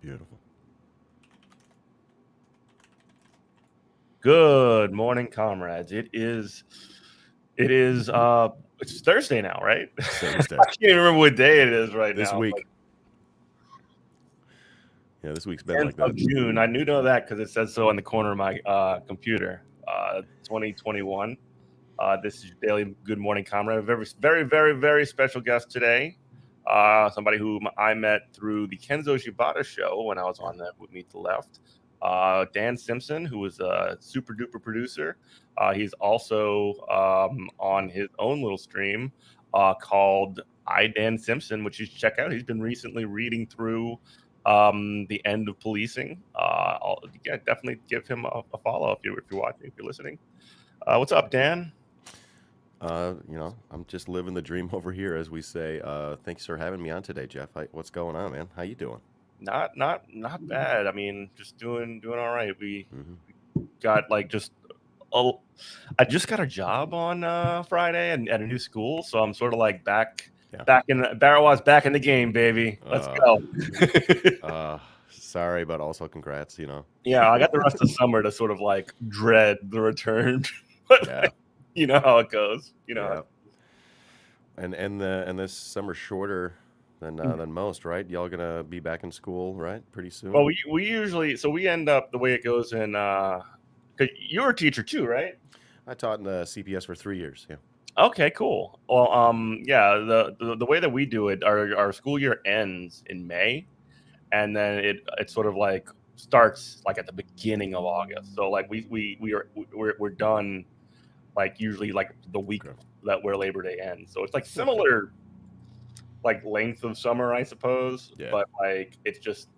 Beautiful. Good morning, comrades. It is it's Thursday now, right? Thursday. I can't even remember what day it is right This now. week. Yeah, this week's been 10th like of that. June. I knew that because it says so on the corner of my computer. 2021. This is your daily Good Morning Comrade. A very, very, very, very special guest today. Somebody whom I met through the Kenzo Shibata show when I was on that with Meet the Left. Dan Simpson, who is a super duper producer. He's also on his own little stream called I Dan Simpson, which you should check out. He's been recently reading through the end of policing. Yeah, definitely give him a follow if you're watching, if you're listening. What's up, Dan? I'm just living the dream over here, as we say. Thanks for having me on today, Jeff. What's going on, man? How you doing? Not bad. I mean, just doing all right. We Mm-hmm. got like just oh, I just got a job on Friday and at a new school, so I'm sort of like back in back in the game, baby. Let's go. Sorry, but also congrats. Yeah, I got the rest of summer to sort of like dread the return, but Yeah. you know how it goes. Yeah. And this summer's shorter than most, right? Y'all gonna be back in school, right? Pretty soon. Well, we usually we end up the way it goes in. 'Cause you're a teacher too, right? I taught in the CPS for 3 years. Yeah. Okay, cool. Well, yeah, the way that we do it, our school year ends in May, and then it sort of like starts like at the beginning of August. So like we're done like usually like the week that where Labor Day ends. So it's like similar like length of summer, I suppose. Yeah. But like it's just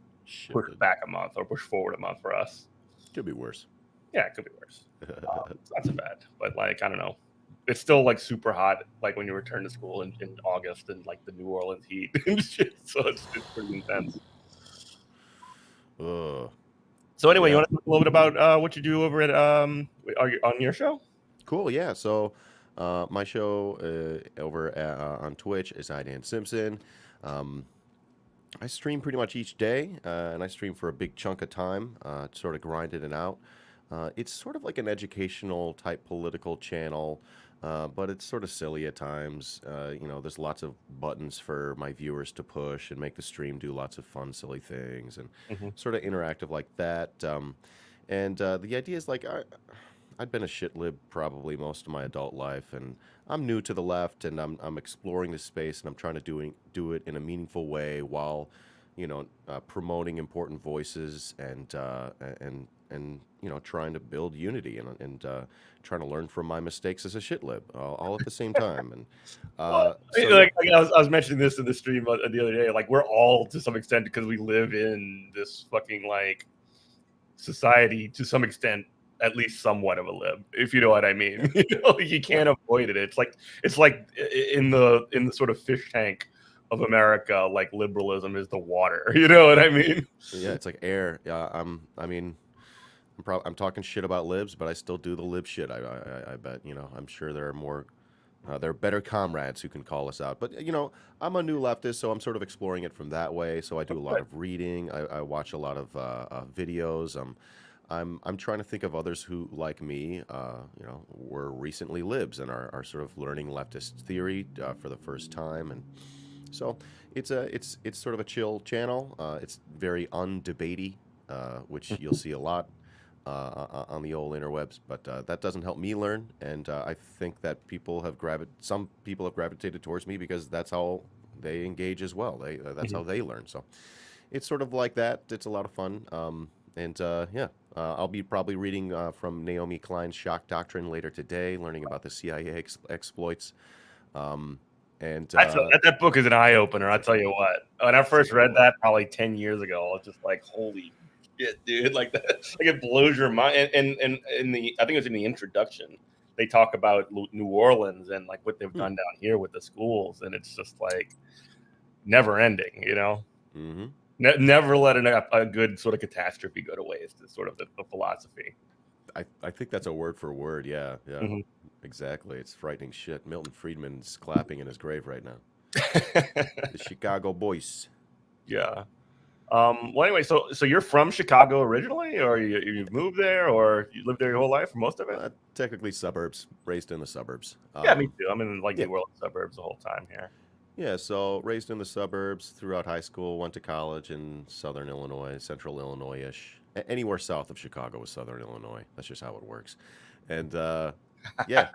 pushed back a month or pushed forward a month for us. Could be worse. Yeah, it could be worse. It's not so bad, but like I don't know. It's still like super hot, like when you return to school in August and like the New Orleans heat and shit. So it's pretty intense. So anyway, you want to talk a little bit about what you do over at on your show? Cool. Yeah. So my show over on Twitch is I Dan Simpson. I stream pretty much each day, and I stream for a big chunk of time, sort of grinding it out. It's sort of like an educational type political channel, but it's sort of silly at times. There's lots of buttons for my viewers to push and make the stream do lots of fun, silly things and sort of interactive like that. And the idea is like I'd been a shit lib probably most of my adult life, and I'm new to the left, and I'm exploring this space, and I'm trying to do it in a meaningful way while, promoting important voices and trying to build unity and trying to learn from my mistakes as a shit lib all at the same time. And I was mentioning this in the stream the other day. Like we're all to some extent because we live in this fucking like society to some extent. At least somewhat of a lib, if you know what I mean. You can't avoid it. It's like in the sort of fish tank of America, like liberalism is the water. You know what I mean? Yeah, it's like air. Yeah, I'm talking shit about libs, but I still do the lib shit. I bet. I'm sure there are more. There are better comrades who can call us out. But I'm a new leftist, so I'm sort of exploring it from that way. So I do a lot of reading. I watch a lot of videos. I'm trying to think of others who, like me, were recently libs and are sort of learning leftist theory for the first time, and so it's sort of a chill channel. It's very undebatey, which you'll see a lot on the old interwebs, but that doesn't help me learn, and I think that some people have gravitated towards me because that's how they engage as well. That's how they learn. So it's sort of like that. It's a lot of fun. I'll be probably reading from Naomi Klein's Shock Doctrine later today, learning about the CIA exploits. That book is an eye opener. I'll tell you what. When I first read that probably 10 years ago, I was just like, "Holy shit, dude!" Like that, like it blows your mind. And in the, I think it was in the introduction, they talk about New Orleans and like what they've done down here with the schools, and it's just like never ending. Mm-hmm. Never let a good sort of catastrophe go to waste is sort of the philosophy. I think that's a word for word. Yeah. Exactly. It's frightening shit. Milton Friedman's clapping in his grave right now. The Chicago boys. Yeah. Well, anyway, so you're from Chicago originally, or you moved there, or you lived there your whole life, or most of it? Technically suburbs, raised in the suburbs. Yeah, me too. I'm in like Yeah. New Orleans suburbs the whole time here. Yeah, so raised in the suburbs throughout high school, went to college in southern Illinois, central Illinois-ish. Anywhere south of Chicago is southern Illinois. That's just how it works. And yeah,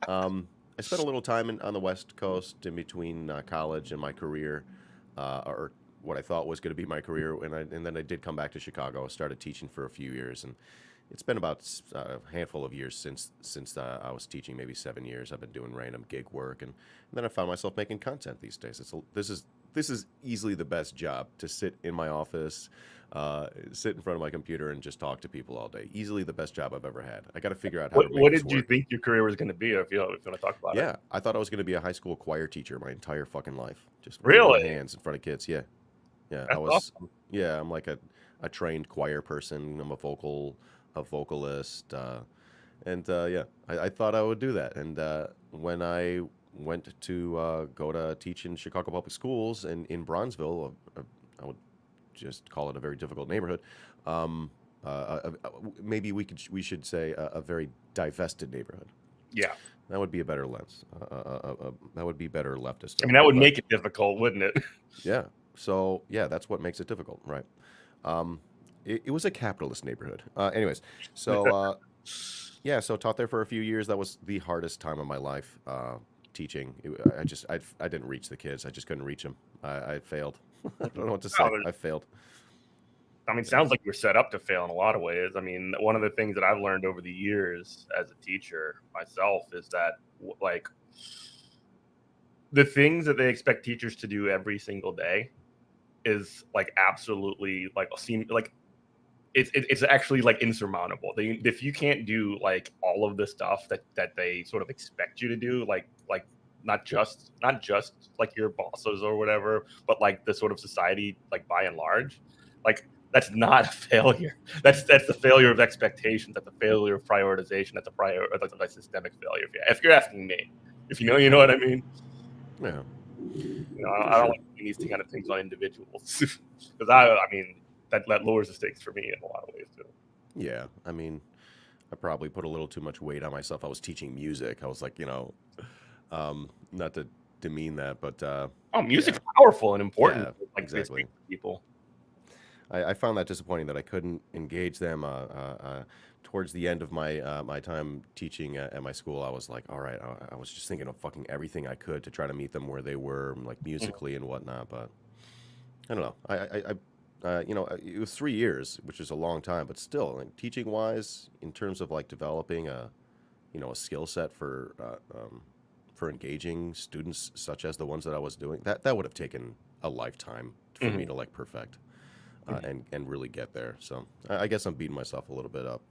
I spent a little time on the West Coast in between college and my career, or what I thought was going to be my career. And then I did come back to Chicago. I started teaching for a few years, and it's been about a handful of years since I was teaching, maybe 7 years. I've been doing random gig work, and then I found myself making content these days. This is easily the best job, to sit in my office, sit in front of my computer, and just talk to people all day. Easily the best job I've ever had. I got to figure out how to make What this did you work. think your career was going to be? If you want to talk about it. Yeah, I thought I was going to be a high school choir teacher my entire fucking life. Just Really? waving hands in front of kids. Yeah, yeah. That's awesome. Yeah, I'm like a trained choir person. I'm a vocalist, and yeah, I thought I would do that. And when I went to go to teach in Chicago Public Schools in Bronzeville, I would just call it a very difficult neighborhood. Um, Maybe we should say a very divested neighborhood. Yeah. That would be a better lens. That would be better leftist. I mean, that would make it difficult, wouldn't it? Yeah. So yeah, that's what makes it difficult, right? It was a capitalist neighborhood. Anyways, so yeah, so taught there for a few years. That was the hardest time of my life, teaching. I didn't reach the kids. I just couldn't reach them. I failed. I don't know what to say. I failed. I mean, sounds like you're set up to fail in a lot of ways. I mean, one of the things that I've learned over the years as a teacher myself is that, like, the things that they expect teachers to do every single day is like absolutely like it's actually like insurmountable. If you can't do like all of the stuff that they sort of expect you to do, like not just like your bosses or whatever, but like the sort of society, like by and large, like that's not a failure. That's the failure of expectations. That's the failure of prioritization. That's a systemic failure. If you're asking me, if you know what I mean. Yeah. I don't like these kind of things on individuals because I mean that lowers the stakes for me in a lot of ways too. Yeah, I mean, I probably put a little too much weight on myself. I was teaching music. I was like, not to demean that, but music's powerful and important. Yeah, like exactly. To people. I found that disappointing that I couldn't engage them. Towards the end of my time teaching at my school, I was like, all right, I was just thinking of fucking everything I could to try to meet them where they were, like musically and whatnot. But I don't know. It was 3 years, which is a long time, but still, like, teaching wise, in terms of like developing a skill set for engaging students such as the ones that I was doing, that would have taken a lifetime for me to like perfect. And really get there. So I guess I'm beating myself a little bit up.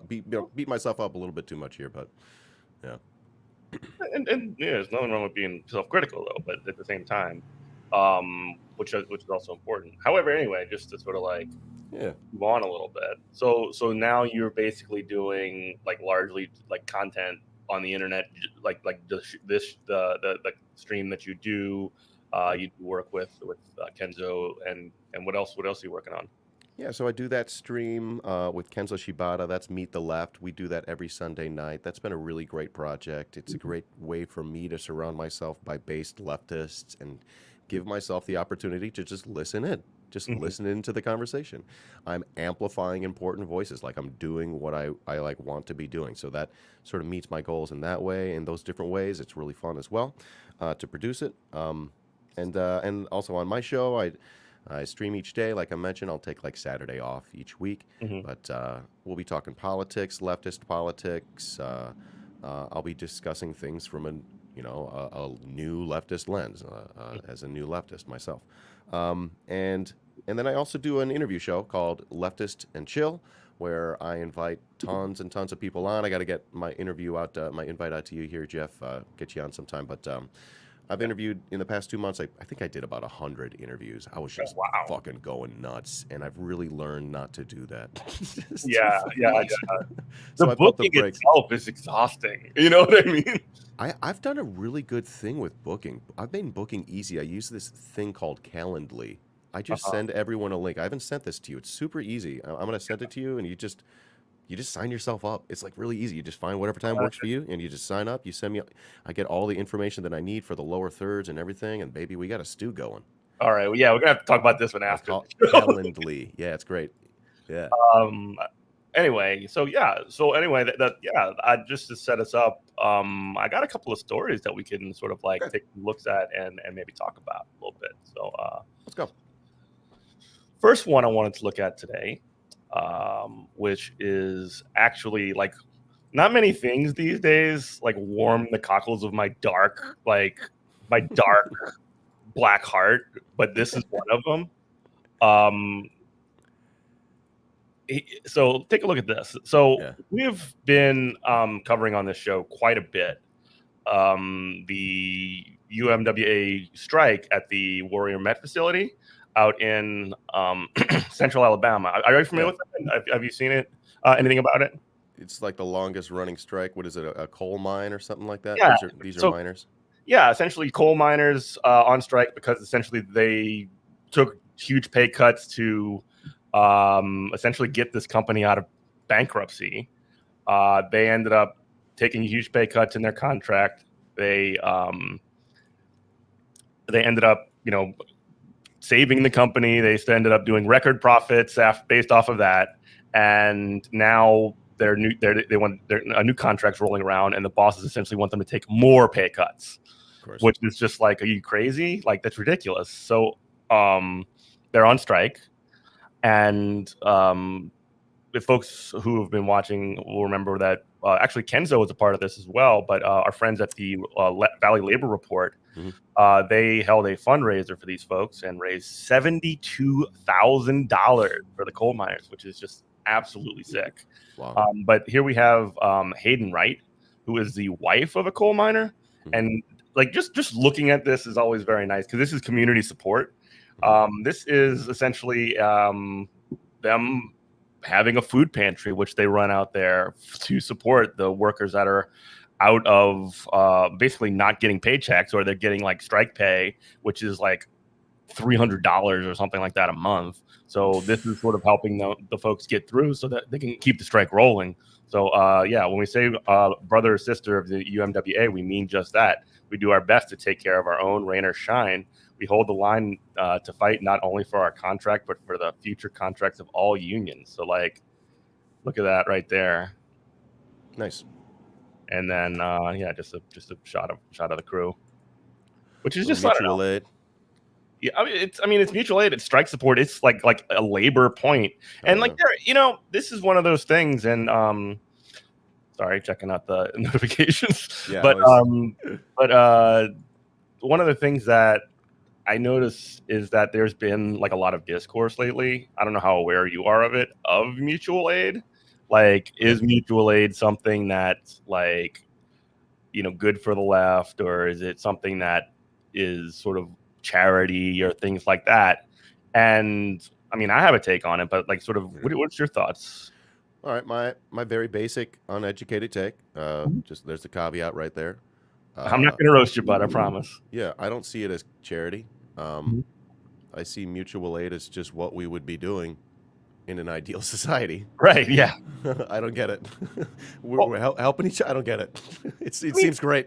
Beat myself up a little bit too much here, but yeah. And yeah, there's nothing wrong with being self-critical though, but at the same time, which is also important. However, anyway, just to sort of like move on a little bit. So now you're basically doing like largely like content on the internet, like the stream that you do. You work with Kenzo and what else are you working on? Yeah, so I do that stream with Kenzo Shibata. That's Meet the Left. We do that every Sunday night. That's been a really great project. It's a great way for me to surround myself by based leftists and give myself the opportunity to just listen in. Just listen into the conversation. I'm amplifying important voices, like I'm doing what I like want to be doing. So that sort of meets my goals in that way, in those different ways. It's really fun as well to produce it. And also on my show, I stream each day. Like I mentioned, I'll take like Saturday off each week. But we'll be talking politics, leftist politics. I'll be discussing things from a new leftist lens as a new leftist myself. And then I also do an interview show called Leftist and Chill, where I invite tons and tons of people on. I got to get my invite out to you here, Jeff. Get you on sometime. But I've interviewed in the past 2 months. I think I did about 100 interviews. I was just fucking going nuts, and I've really learned not to do that. Yeah. So the booking itself is exhausting. You know what I mean? I've done a really good thing with booking. I've made booking easy. I use this thing called Calendly. I just send everyone a link. I haven't sent this to you. It's super easy. I'm gonna send it to you, and you just sign yourself up. It's like really easy. You just find whatever time works for you, and you just sign up. You send me. I get all the information that I need for the lower thirds and everything, and baby, we got a stew going. All right. Well, yeah, we're gonna have to talk about this one after. Calendly. Yeah, it's great. Yeah. Anyway, so yeah. So anyway, just to set us up, I got a couple of stories that we can sort of like take looks at and maybe talk about a little bit. So let's go. First one I wanted to look at today, which is actually like not many things these days like warm the cockles of my dark black heart, but this is one of them. So take a look at this. So we've been covering on this show quite a bit the UMWA strike at the Warrior Met facility out in Central Alabama. Are you familiar with that? Have you seen it? Anything about it? It's like the longest running strike. What is it? A coal mine or something like that? Yeah. These are miners. Yeah, essentially coal miners on strike because essentially they took huge pay cuts to essentially get this company out of bankruptcy. They ended up taking huge pay cuts in their contract. They ended up, saving the company. They ended up doing record profits based off of that. And now a new contract's rolling around, and the bosses essentially want them to take more pay cuts, which is just like, are you crazy? Like, that's ridiculous. So they're on strike. And the folks who have been watching will remember that actually Kenzo was a part of this as well. But our friends at the Valley Labor Report, they held a fundraiser for these folks and raised $72,000 for the coal miners, which is just absolutely sick. Wow. But here we have Hayden Wright, who is the wife of a coal miner. And like just looking at this is always very nice because this is community support. This is essentially them having a food pantry, which they run out there to support the workers that are out of basically not getting paychecks, or they're getting like strike pay, which is like $300 or something like that a month. So this is sort of helping the folks get through so that they can keep the strike rolling. So when we say brother or sister of the UMWA, we mean just that. We do our best to take care of our own, rain or shine. We hold the line to fight not only for our contract, but for the future contracts of all unions. So, like, look at that right there. Nice. And then, just a shot of the crew, which is just mutual aid. Yeah, it's mutual aid. It's strike support. It's like a labor point, and this is one of those things. And sorry, checking out the notifications. Yeah, but one of the things that I notice is that there's been like a lot of discourse lately. I don't know how aware you are of it, of mutual aid. Like, is mutual aid something that's like, good for the left, or is it something that is sort of charity or things like that? And I mean, I have a take on it, but like, sort of, what's your thoughts? All right, my very basic, uneducated take. Just there's the caveat right there. I'm not going to roast you, bud. I promise. Yeah, I don't see it as charity. I see mutual aid as just what we would be doing in an ideal society. Right, yeah. I don't get it. We're helping each other. I don't get it. It seems great.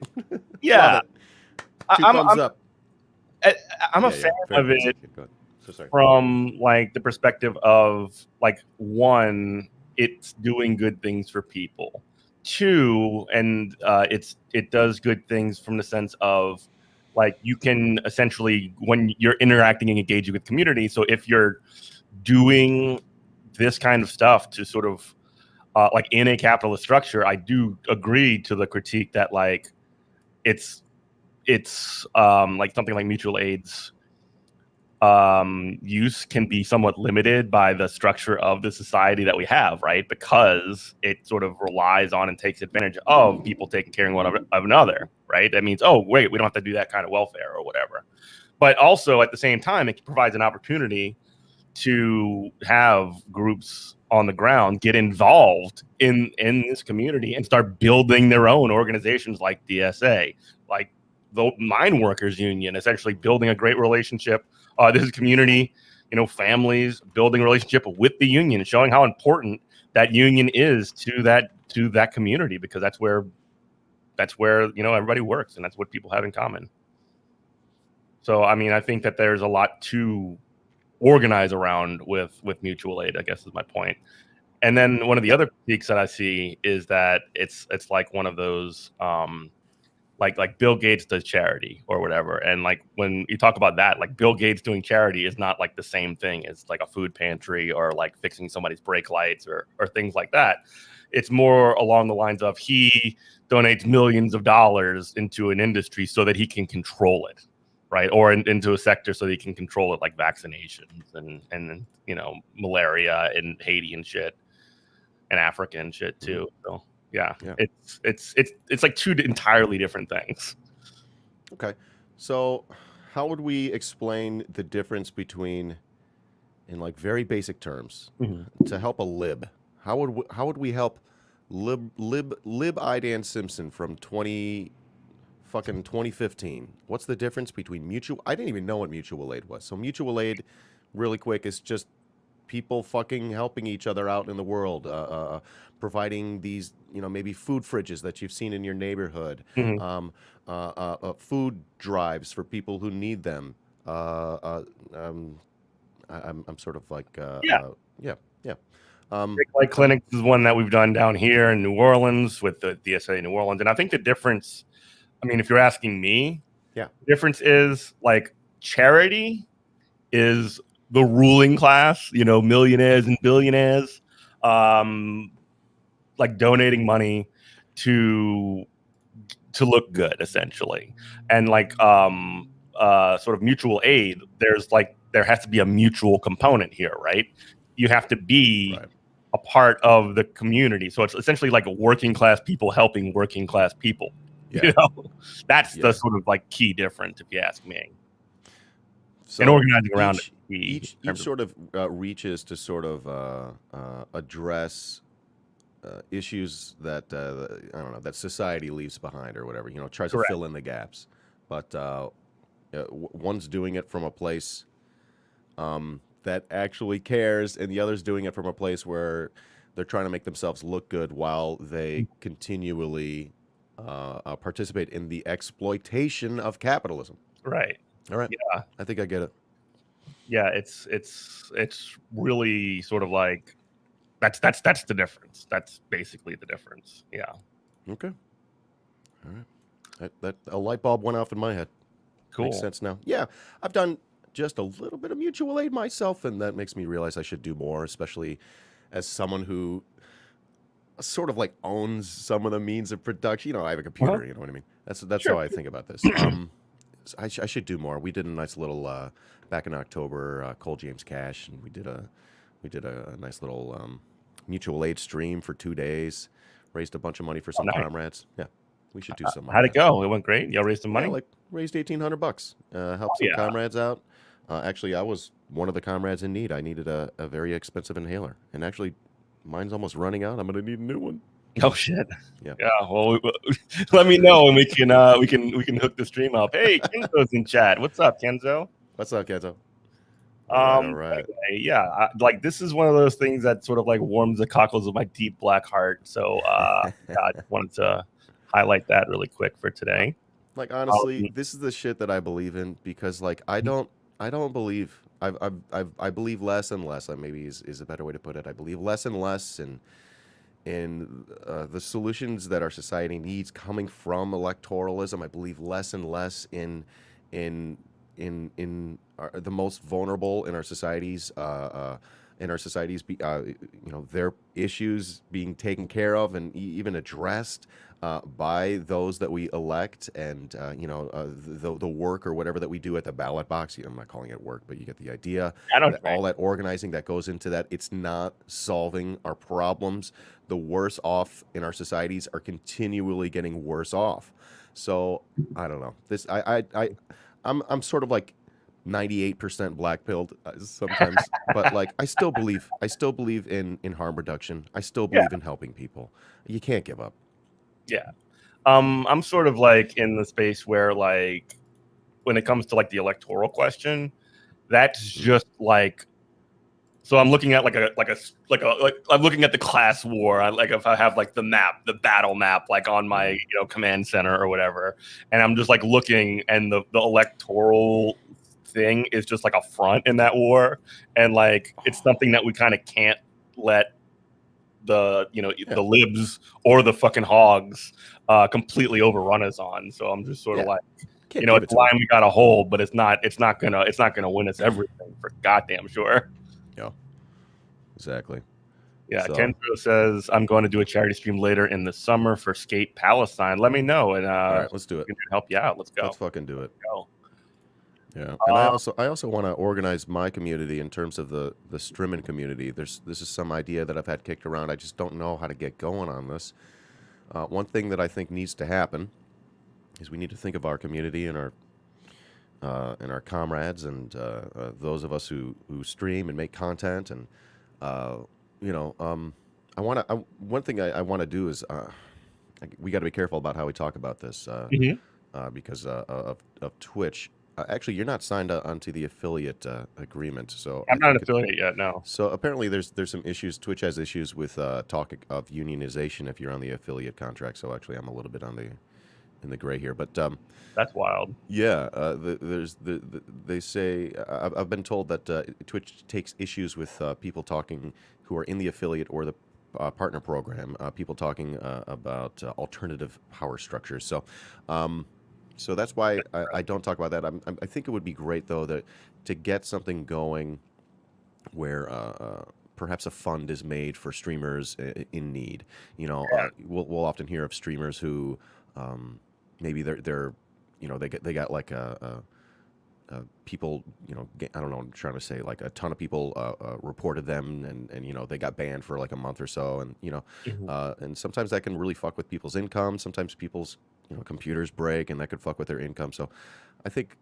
Yeah. Two thumbs up. I'm a fan of it from like the perspective of like, one, it's doing good things for people. Two, and it does good things from the sense of like, you can essentially, when you're interacting and engaging with community, so if you're doing this kind of stuff to sort of like in a capitalist structure, I do agree to the critique that like it's like something like mutual aid's use can be somewhat limited by the structure of the society that we have, right? Because it sort of relies on and takes advantage of people taking care of one of another, right? That means, oh, wait, we don't have to do that kind of welfare or whatever. But also at the same time, it provides an opportunity to have groups on the ground get involved in this community and start building their own organizations like DSA, like the Mine Workers Union, essentially building a great relationship. This is community families, building a relationship with the union, showing how important that union is to that community, because that's where everybody works, and that's what people have in common. So, I mean, I think that there's a lot to organize around with mutual aid, I guess is my point. And then one of the other critiques that I see is that it's like one of those like Bill Gates does charity or whatever. And like when you talk about that, like Bill Gates doing charity is not like the same thing as like a food pantry or like fixing somebody's brake lights or things like that. It's more along the lines of he donates millions of dollars into an industry so that he can control it, right? Or into a sector so that he can control it, like vaccinations and malaria in Haiti and shit, and Africa and shit too. So yeah. It's like two entirely different things. Okay, so how would we explain the difference between, in like very basic terms, to help a lib? How would we help lib Idan Simpson from 2015? What's the difference between mutual? I didn't even know what mutual aid was. So mutual aid, really quick, is just people fucking helping each other out in the world, providing these, maybe food fridges that you've seen in your neighborhood, food drives for people who need them. I'm sort of like, yeah. Like clinics is one that we've done down here in New Orleans with the DSA New Orleans, and I think the difference, I mean, if you're asking me, the difference is like charity is the ruling class, millionaires and billionaires, like donating money to look good, essentially. And like sort of mutual aid, there has to be a mutual component here, right? You have to be a part of the community. So it's essentially like working class people helping working class people. That's the sort of like key difference, if you ask me. So and organizing around each sort of reaches to sort of address issues that I don't know, that society leaves behind or whatever. Tries to fill in the gaps, but one's doing it from a place that actually cares, and the other's doing it from a place where they're trying to make themselves look good while they continually participate in the exploitation of capitalism. Right. All right. Yeah. I think I get it. Yeah, it's really sort of like that's the difference. That's basically the difference. Yeah. Okay. All right. That a light bulb went off in my head. Cool. Makes sense now. Yeah, I've done just a little bit of mutual aid myself, and that makes me realize I should do more, especially as someone who sort of like owns some of the means of production. I have a computer. You know what I mean? That's how I think about this. I should do more. We did a nice little back in October, Cole James Cash, and we did a nice little mutual aid stream for 2 days. Raised a bunch of money for some comrades. Yeah, we should do some. How'd it go? It went great. Y'all raised some money. Yeah, like raised $1,800. Helped some comrades out. Actually, I was one of the comrades in need. I needed a very expensive inhaler, and actually, mine's almost running out. I'm gonna need a new one. Oh shit! Yeah. Well, let me know, and we can hook the stream up. Hey, Kenzo's in chat. What's up, Kenzo? What's up, Kenzo? All right. Okay, like this is one of those things that sort of like warms the cockles of my deep black heart. So I just wanted to highlight that really quick for today. Like honestly, this is the shit that I believe in, because like I don't believe I believe less and less. Maybe is a better way to put it. I believe less and less in the solutions that our society needs coming from electoralism. I believe less and less in the most vulnerable in our societies. Their issues being taken care of and even addressed by those that we elect, and the work or whatever that we do at the ballot box. I'm not calling it work, but you get the idea. All that organizing that goes into that, it's not solving our problems. The worse off in our societies are continually getting worse off. So I don't know. I'm sort of like 98% black pilled sometimes, but like I still believe in harm reduction. I still believe in helping people. You can't give up. Yeah. I'm sort of like in the space where like when it comes to like the electoral question, that's just like. So I'm looking at like I'm looking at the class war. Like if I have like the battle map, like on my command center or whatever, and I'm just like looking, and the electoral thing is just like a front in that war, and like it's something that we kind of can't let the the libs or the fucking hogs completely overrun us on. So I'm just sort of like, it's a line we got to hold, but it's not gonna win us everything for goddamn sure. Yeah, exactly. Yeah, so. Kendra says, I'm going to do a charity stream later in the summer for Skate Palestine. Let me know, and all right, let's do it. Help you out. Let's go. Let's fucking do it. Let's go. Yeah, and I also want to organize my community in terms of the streaming community. This is some idea that I've had kicked around. I just don't know how to get going on this. One thing that I think needs to happen is we need to think of our community and our comrades and those of us who stream and make content, and one thing I want to do is we got to be careful about how we talk about this because of Twitch. Actually, you're not signed onto the affiliate agreement, so I'm not an affiliate yet. No. So apparently, there's some issues. Twitch has issues with talk of unionization if you're on the affiliate contract. So actually, I'm a little bit in the gray here, but that's wild. Yeah, they say I've been told that Twitch takes issues with people talking who are in the affiliate or the partner program. People talking about alternative power structures. So that's why I don't talk about that. I think it would be great though to get something going where perhaps a fund is made for streamers in need. We'll often hear of streamers who maybe they're they got like people, I don't know what I'm trying to say, like a ton of people reported them and they got banned for like a month or so, and and sometimes that can really fuck with people's income. Sometimes people's computers break, and that could fuck with their income. So I think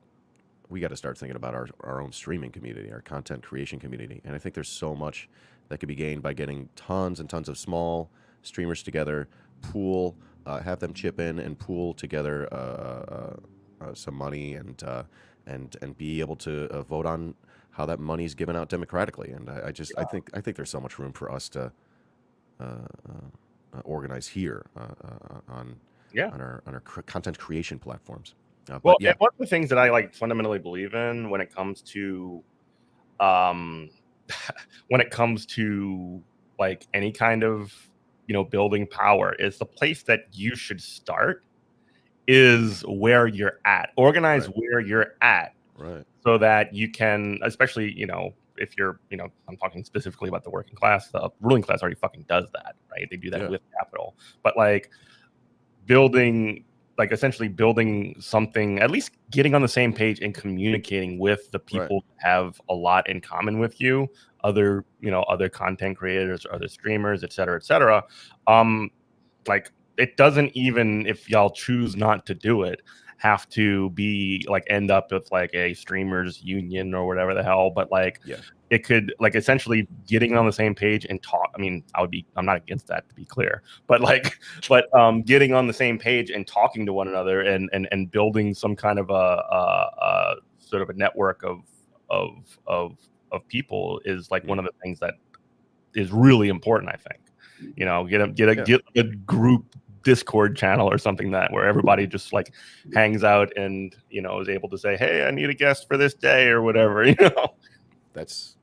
we got to start thinking about our own streaming community, our content creation community, and I think there's so much that could be gained by getting tons and tons of small streamers together, pool, have them chip in and pool together some money and be able to vote on how that money is given out democratically. And I think there's so much room for us to organize here on our content creation platforms. And one of the things that I like fundamentally believe in when it comes to like any kind of building power is the place that you should start is where you're at. Organize where you're at, right? So that you can, especially if you're I'm talking specifically about the working class. The ruling class already fucking does that, right? They do that with capital, but like essentially building something, at least getting on the same page and communicating with the people who have a lot in common with you, other content creators, other streamers, et cetera, like it doesn't, even if y'all choose not to do it, have to be like end up with like a streamers union or whatever the hell, but like it could, like, essentially getting on the same page and talk. I mean, I'm not against that, to be clear, but getting on the same page and talking to one another and building some kind of a sort of a network of people is like one of the things that is really important. I think, get a group Discord channel or something where everybody just like hangs out and is able to say, hey, I need a guest for this day or whatever. That's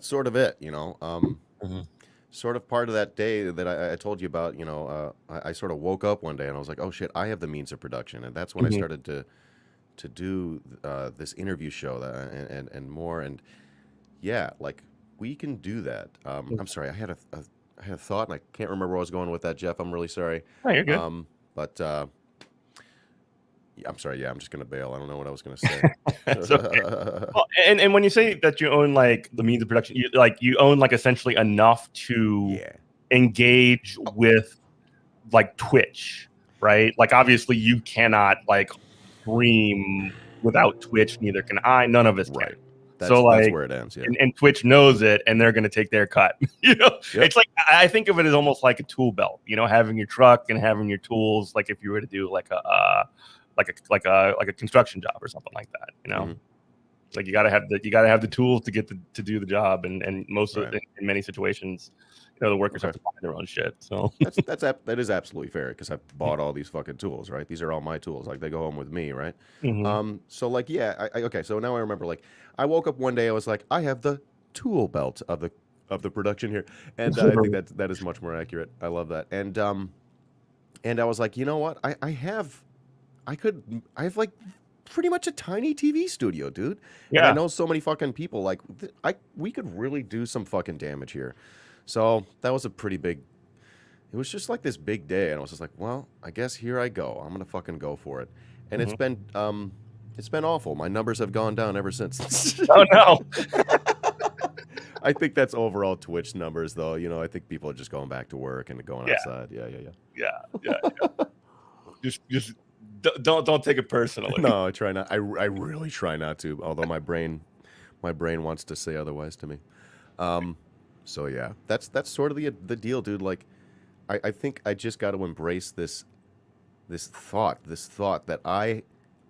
sort of it. Sort of part of that day that I told you about. I sort of woke up one day and I was like, oh shit, I have the means of production, and that's when I started to do this interview show and more, and like we can do that. I'm sorry, I had a thought and I can't remember where I was going with that, Jeff. I'm really sorry. Oh, you're good. But I'm sorry. Yeah, I'm just gonna bail. I don't know what I was gonna say. Okay. Well, and when you say that you own like the means of production, you own like essentially enough to engage with like Twitch, right? Like obviously you cannot like stream without Twitch. Neither can I. None of us can. That's where it ends. Yeah. And Twitch knows it, and they're going to take their cut. It's like, I think of it as almost like a tool belt. Having your truck and having your tools. Like if you were to do like a construction job or something like that. Mm-hmm. Like you gotta have the tools to get to do the job, and most of Right. in many situations, the workers have Okay. to find their own shit. So That is absolutely fair because I've bought all these fucking tools, right? These are all my tools. Like they go home with me, right? Mhm. So like yeah, okay. So now I remember. Like I woke up one day, I was like, I have the tool belt of the production here, and I think that is much more accurate. I love that. And I was like, you know what? I have like pretty much a tiny TV studio, dude. And I Yeah. know so many fucking people. Like we could really do some fucking damage here. So that was a pretty big. It was just like this big day, and I was just like, well, I guess here I go. I'm gonna fucking go for it. And Mhm. it's been awful. My numbers have gone down ever since. Oh no. I think that's overall Twitch numbers, though. You know, I think people are just going back to work and going Yeah. outside. Yeah, yeah, Yeah. Just don't take it personally. No, I try not. I really try not to. Although my brain wants to say otherwise to me. Um, so yeah, that's sort of the deal, dude. Like, I think I just got to embrace this thought that I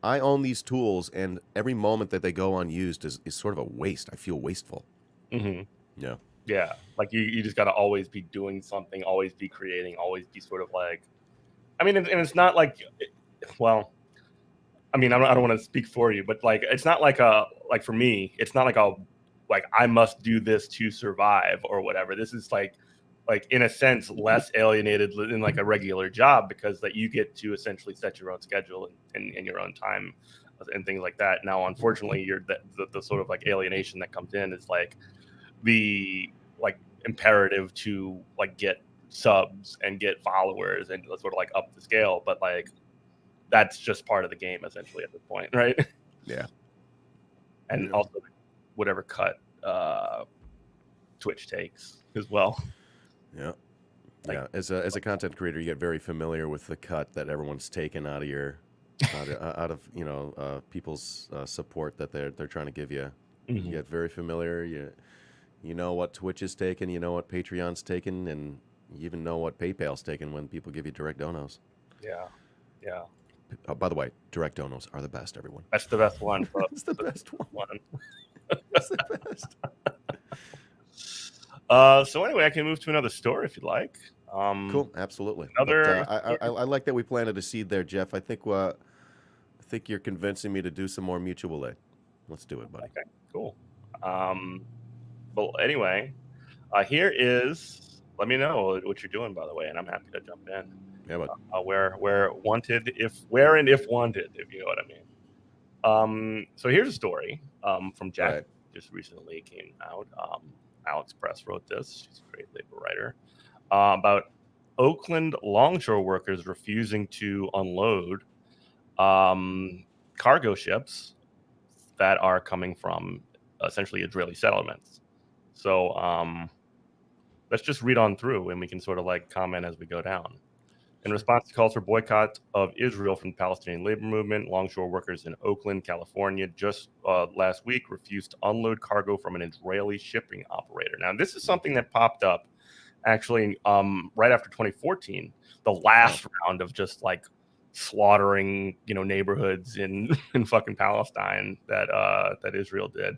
own these tools, and every moment that they go unused is sort of a waste. I feel wasteful. Hmm. Yeah. Yeah, like you just got to always be doing something, always be creating, always be sort of like. I mean, and it's not like, well, I mean, I don't want to speak for you, but like, it's not like for me, it's not like I must do this to survive or whatever. This is like in a sense less alienated than like a regular job because that you get to essentially set your own schedule and your own time and things like that. Now, unfortunately, the sort of like alienation that comes in is like the like imperative to like get subs and get followers and sort of like up the scale, but like that's just part of the game essentially at this point, right? Yeah. And Yeah. also whatever cut Twitch takes as well. Yeah. Like, Yeah. As a content creator, you get very familiar with the cut that everyone's taken out of your out of people's support that they're trying to give you. You mhm. get very familiar. You know what Twitch is taking. You know what Patreon's taking, and you even know what PayPal's taking when people give you direct donos. Yeah, yeah, By the way, direct donos are the best. Everyone, that's the best one. it's the best one. One. It's the best. So anyway, I can move to another story if you'd like. Cool, absolutely. But Another I like that we planted a seed there, Jeff. I think you're convincing me to do some more mutual aid. Let's do it, buddy. okay, cool. But anyway, here is. Let me know what you're doing, by the way, and I'm happy to jump in. Yeah, bud. Where wanted, where and if wanted, if you know what I mean. So here's a story from Jack. Right. Just recently came out. Alex Press wrote this. She's a great labor writer about Oakland longshore workers refusing to unload cargo ships that are coming from essentially Israeli settlements. So let's just read on through and we can sort of like comment as we go down. In response to calls for boycott of Israel from the Palestinian labor movement, longshore workers in Oakland, California, just last week refused to unload cargo from an Israeli shipping operator. Now, this is something that popped up actually right after 2014, the last round of just like slaughtering, neighborhoods in in fucking Palestine that Israel did.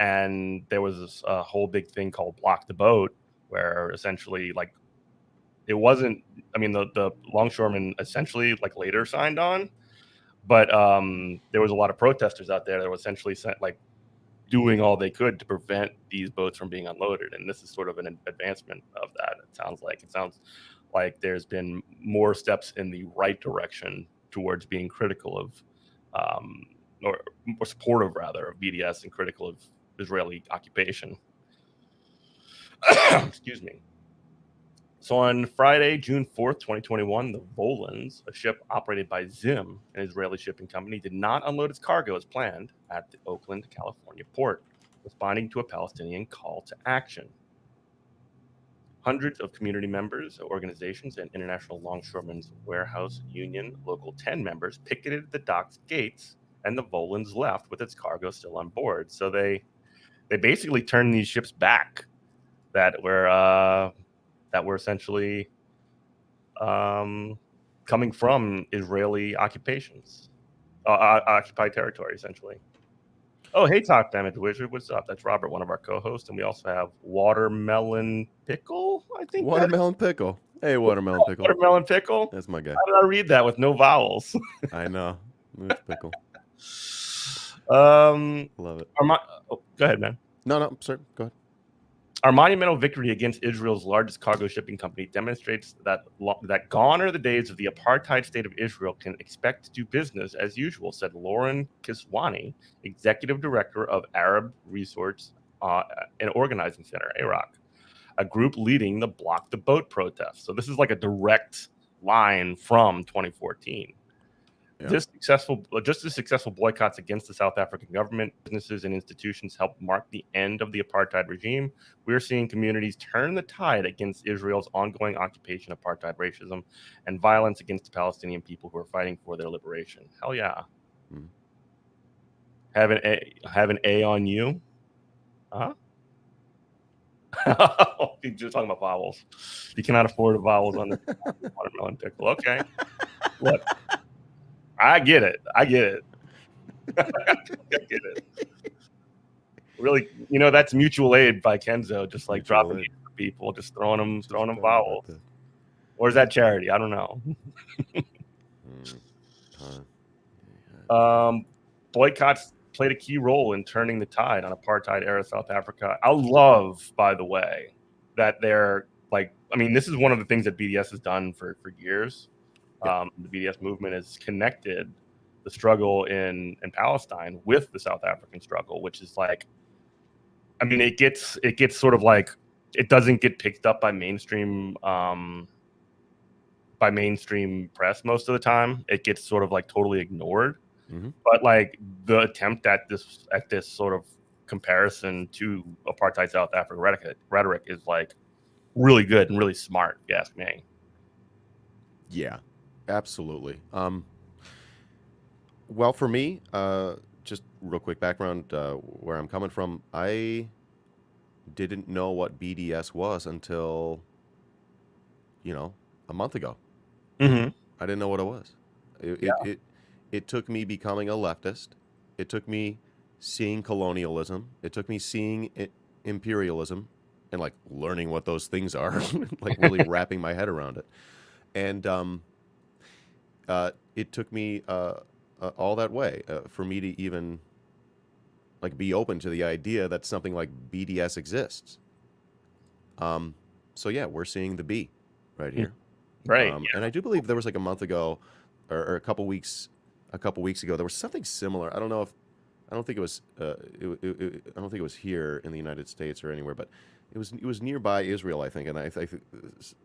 And there was this whole big thing called Block the Boat, where essentially like it wasn't. I mean, the longshoremen essentially like later signed on, but there was a lot of protesters out there that were essentially like doing all they could to prevent these boats from being unloaded. And this is sort of an advancement of that. It sounds like there's been more steps in the right direction towards being critical of, or supportive rather of BDS and critical of Israeli occupation. Excuse me. So on Friday, June 4th, 2021, the Volans, a ship operated by Zim, an Israeli shipping company, did not unload its cargo as planned at the Oakland, California port, responding to a Palestinian call to action. Hundreds of community members, organizations, and International Longshoremen's Warehouse Union Local 10 members picketed the dock's gates, and the Volans left with its cargo still on board. So they basically turned these ships back that were essentially coming from Israeli occupations, occupied territory, essentially. Oh, hey, Talk Damage Wizard. What's up? That's Robert, one of our co-hosts, and we also have Watermelon Pickle. I think Watermelon Pickle. Hey, Watermelon Pickle. Watermelon Pickle. That's my guy. How did I read that with no vowels? I know. It's Pickle. Love it. Go ahead, man. No, sorry. Go ahead. Our monumental victory against Israel's largest cargo shipping company demonstrates that gone are the days of the apartheid state of Israel can expect to do business as usual, said Lauren Kiswani, executive director of Arab Resource and Organizing Center, AROC, a group leading the Block the Boat protest. So this is like a direct line from 2014. Yeah. Just as successful boycotts against the South African government, businesses, and institutions helped mark the end of the apartheid regime, we're seeing communities turn the tide against Israel's ongoing occupation, apartheid, racism, and violence against the Palestinian people who are fighting for their liberation. Hell yeah. Mm-hmm. Have an A on you? Huh? You're just talking about vowels. You cannot afford the vowels on the Watermelon Pickle. Okay. Look. I get it. I get it. Really, that's mutual aid by Kenzo, just like mutual dropping people, just throwing them vowels. Or is that charity? I don't know. Boycotts played a key role in turning the tide on apartheid-era South Africa. I love, by the way, that they're this is one of the things that BDS has done for years. Yeah. The BDS movement has connected the struggle in Palestine with the South African struggle, which is it gets sort of it doesn't get picked up by mainstream press most of the time. It gets sort of totally ignored. Mm-hmm. But the attempt at this sort of comparison to apartheid South Africa rhetoric is really good and really smart, if you ask me. Yeah. Absolutely. Well, for me, just real quick background where I'm coming from. I didn't know what BDS was until, a month ago. Mm-hmm. I didn't know what it was. It took me becoming a leftist. It took me seeing colonialism. It took me seeing imperialism and learning what those things are, really wrapping my head around it. And it took me all that way for me to even be open to the idea that something like BDS exists. So yeah, we're seeing the B right here, right? And I do believe there was a month ago or a couple weeks ago there was something similar. I don't think it was I don't think it was here in the United States or anywhere, but it was nearby Israel, I think, and I think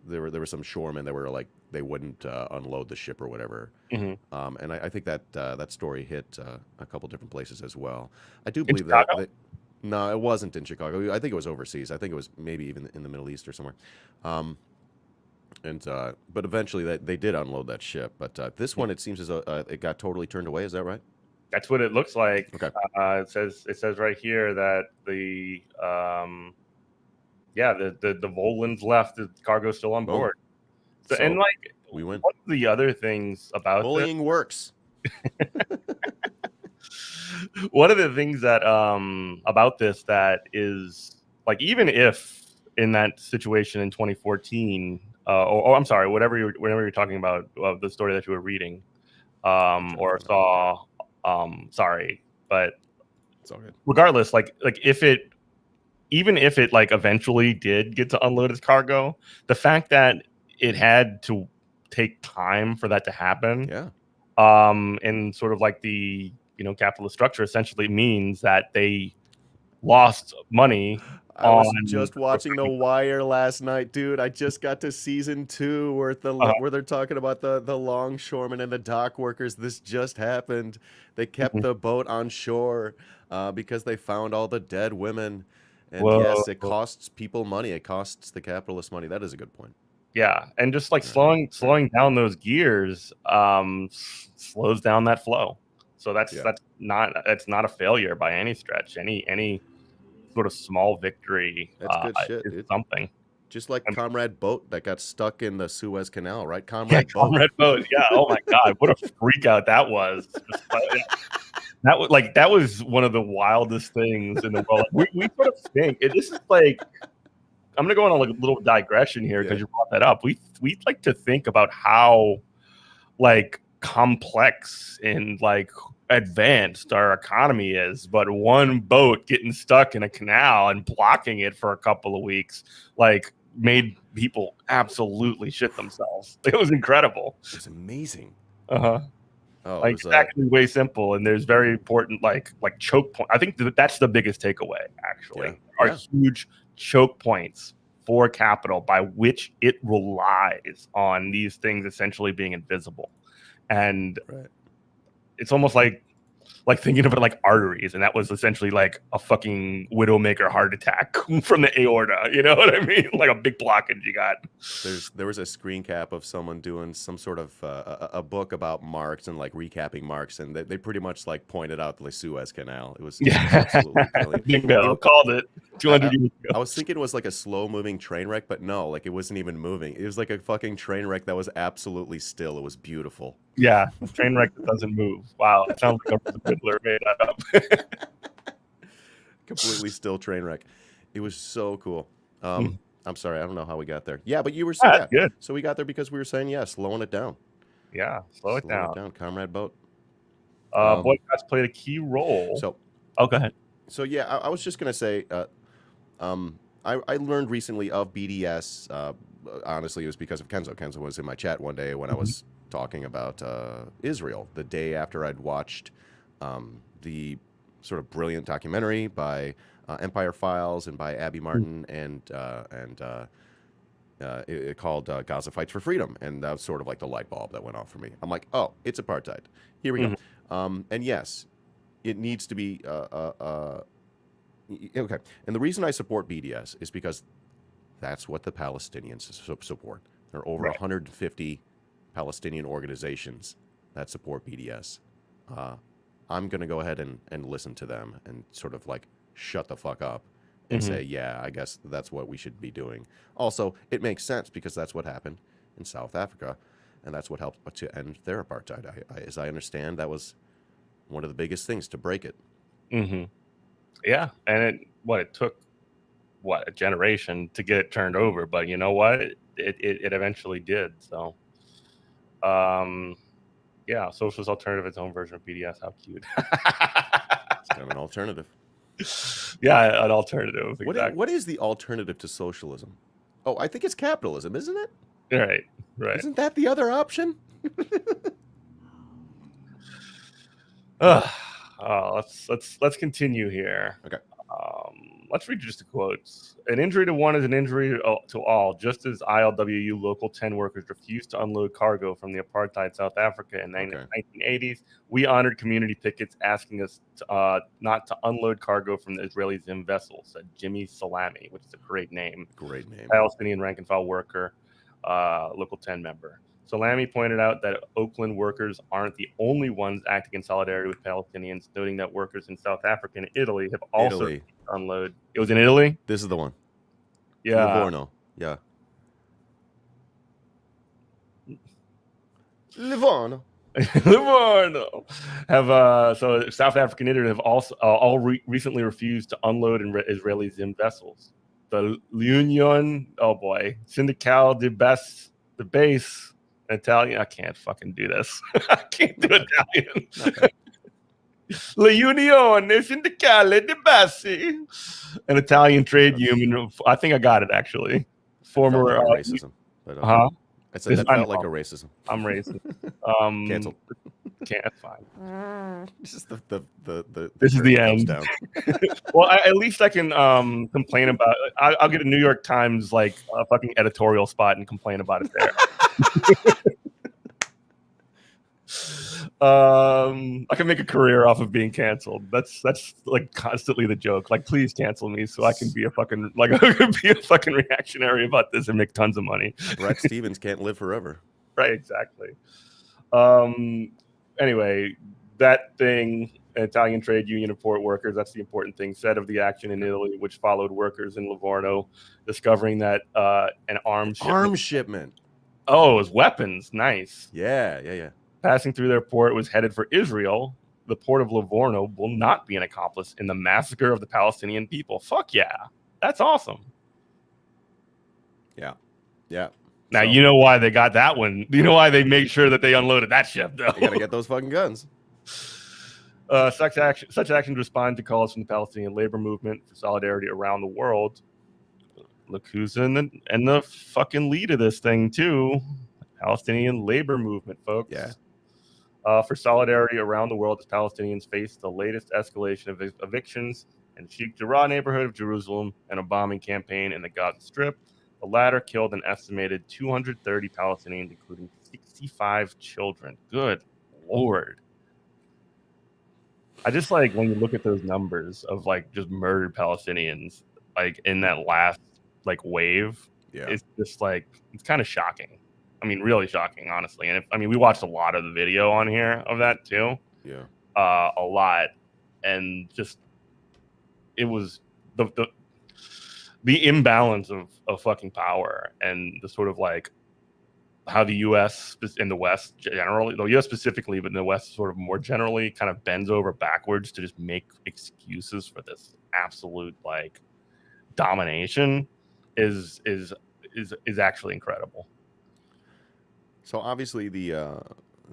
there were some shoremen that were they wouldn't unload the ship or whatever. Mm-hmm. And I think that story hit a couple different places as well. I do believe that. No, it wasn't in Chicago. I think it was overseas. I think it was maybe even in the Middle East or somewhere. But eventually they did unload that ship. But this one, it seems as though it got totally turned away. Is that right? That's what it looks like. Okay. It says right here that the Volans left. The cargo's still on board. So, and we win. One of the other things about bullying works. One of the things that about this that is even if in that situation in 2014, or I'm sorry, whenever you're talking about the story that you were reading, or saw. Sorry, but it's all good. Regardless, even if it eventually did get to unload its cargo, the fact that it had to take time for that to happen, and sort of the capitalist structure essentially means that they lost money. I was just watching The Wire last night, dude. I just got to season 2 where they're talking about the longshoremen and the dock workers. This just happened. They kept the boat on shore because they found all the dead women. And yes, it costs people money. It costs the capitalists money. That is a good point. Yeah, and just slowing down those gears slows down that flow. So that's not a failure by any stretch. Any sort of small victory. That's good shit, dude. Something. Just like Comrade boat that got stuck in the Suez Canal, right? Comrade boat. Yeah. Oh my God, what a freak out that was. that was one of the wildest things in the world. We sort of think this is like, I'm gonna go on a little digression here because you brought that up. We like to think about how like complex and like advanced our economy is, but one boat getting stuck in a canal and blocking it for a couple of weeks like made people absolutely shit themselves. It was incredible. It was amazing. Oh, like it's actually way simple, and there's very important like choke point. I think that's the biggest takeaway. Actually, are huge choke points for capital by which it relies on these things essentially being invisible, and it's almost like thinking of it like arteries, and that was essentially like a fucking widowmaker heart attack from the aorta. You know what I mean? Like a big blockage you got. There was a screen cap of someone doing some sort of a book about Marx and like recapping Marx, and they pretty much like pointed out the Suez Canal. It was absolutely brilliant. Bingo, called it. 200 years ago. I was thinking it was like a slow moving train wreck, but no, like it wasn't even moving. It was like a fucking train wreck that was absolutely still. It was beautiful. Yeah, train wreck that doesn't move. Wow, it sounds like a Riddler made that up. Completely still train wreck. It was so cool. I'm sorry, I don't know how we got there. Yeah, but you were saying good. So we got there because we were saying slowing it down. Yeah, slow it down. Comrade boat. Boycotts played a key role. So, go ahead. So yeah, I was just gonna say, I learned recently of BDS. Honestly, it was because of Kenzo. Kenzo was in my chat one day when I was talking about Israel, the day after I'd watched the sort of brilliant documentary by Empire Files and by Abby Martin and it called Gaza Fights for Freedom, and that was sort of like the light bulb that went off for me. I'm like, oh, it's apartheid. Here we go. And yes, it needs to be okay. And the reason I support BDS is because that's what the Palestinians support. There are over 150 Palestinian organizations that support BDS. I'm going to go ahead and listen to them and sort of like shut the fuck up and say, yeah, I guess that's what we should be doing. Also, it makes sense because that's what happened in South Africa, and that's what helped to end their apartheid. As I understand, that was one of the biggest things to break it. Yeah, and it took a generation to get it turned over, but you know what? It eventually did. So, yeah, Socialist Alternative, its own version of BDS. How cute! It's kind of an alternative. Yeah, an alternative. Exactly. What is the alternative to socialism? Oh, I think it's capitalism, isn't it? Right. Isn't that the other option? Let's continue here. Okay. Let's read just the quotes. An injury to one is an injury to all. Just as ILWU Local 10 workers refused to unload cargo from the apartheid South Africa in the 1980s, we honored community pickets asking us not to unload cargo from the Israeli Zim vessels, said Jimmy Salami, which is a great name. Great name. Palestinian rank and file worker, Local 10 member. Salami pointed out that Oakland workers aren't the only ones acting in solidarity with Palestinians, noting that workers in South Africa and Italy have also unloaded. It was in Italy? This is the one. Yeah. Livorno. Yeah. Livorno. Livorno. So South Africa and Italy have also recently refused to unload Israeli Zim vessels. The L'Union, Syndicale de Base, Italian. I can't fucking do this. I can't do Italian. La Unione Sindacale di Bassi, an Italian trade union. I think I got it actually. Former racism. But, that felt like a racism. I'm racist. Cancelled. That's fine. This is this is the end. Down. Well, at least I can complain about. I'll get a New York Times like a fucking editorial spot and complain about it there. I can make a career off of being canceled. That's like constantly the joke. Like, please cancel me so I can be a fucking reactionary about this and make tons of money. Brett Stevens can't live forever. Right, exactly. Anyway, that thing, Italian trade union of port workers, that's the important thing, said of the action in Italy, which followed workers in Livorno discovering that an arms shipment. Oh, it was weapons. Nice. Yeah. Passing through their port was headed for Israel, the port of Livorno will not be an accomplice in the massacre of the Palestinian people. Fuck yeah. That's awesome. Yeah. Yeah. Now, So, you know why they got that one. You know why they made sure that they unloaded that ship, though. you got to get those fucking guns. Such actions respond to calls from the Palestinian labor movement for solidarity around the world. Look who's in the fucking lead of this thing, too. Palestinian labor movement, folks. Yeah. For solidarity around the world as Palestinians face the latest escalation of evictions in Sheikh Jarrah neighborhood of Jerusalem and a bombing campaign in the Gaza Strip. The latter killed an estimated 230 Palestinians, including 65 children. Good Lord. I just like when you look at those numbers of like just murdered Palestinians, like in that last like wave, Yeah. it's just like, it's kind of shocking. I mean, really shocking, honestly. And we watched a lot of the video on here of that too. Yeah. A lot. And just, it was the imbalance of fucking power and the sort of like how the U.S. in the West generally, the U.S. specifically, but in the West sort of more generally kind of bends over backwards to just make excuses for this absolute like domination is actually incredible. So obviously the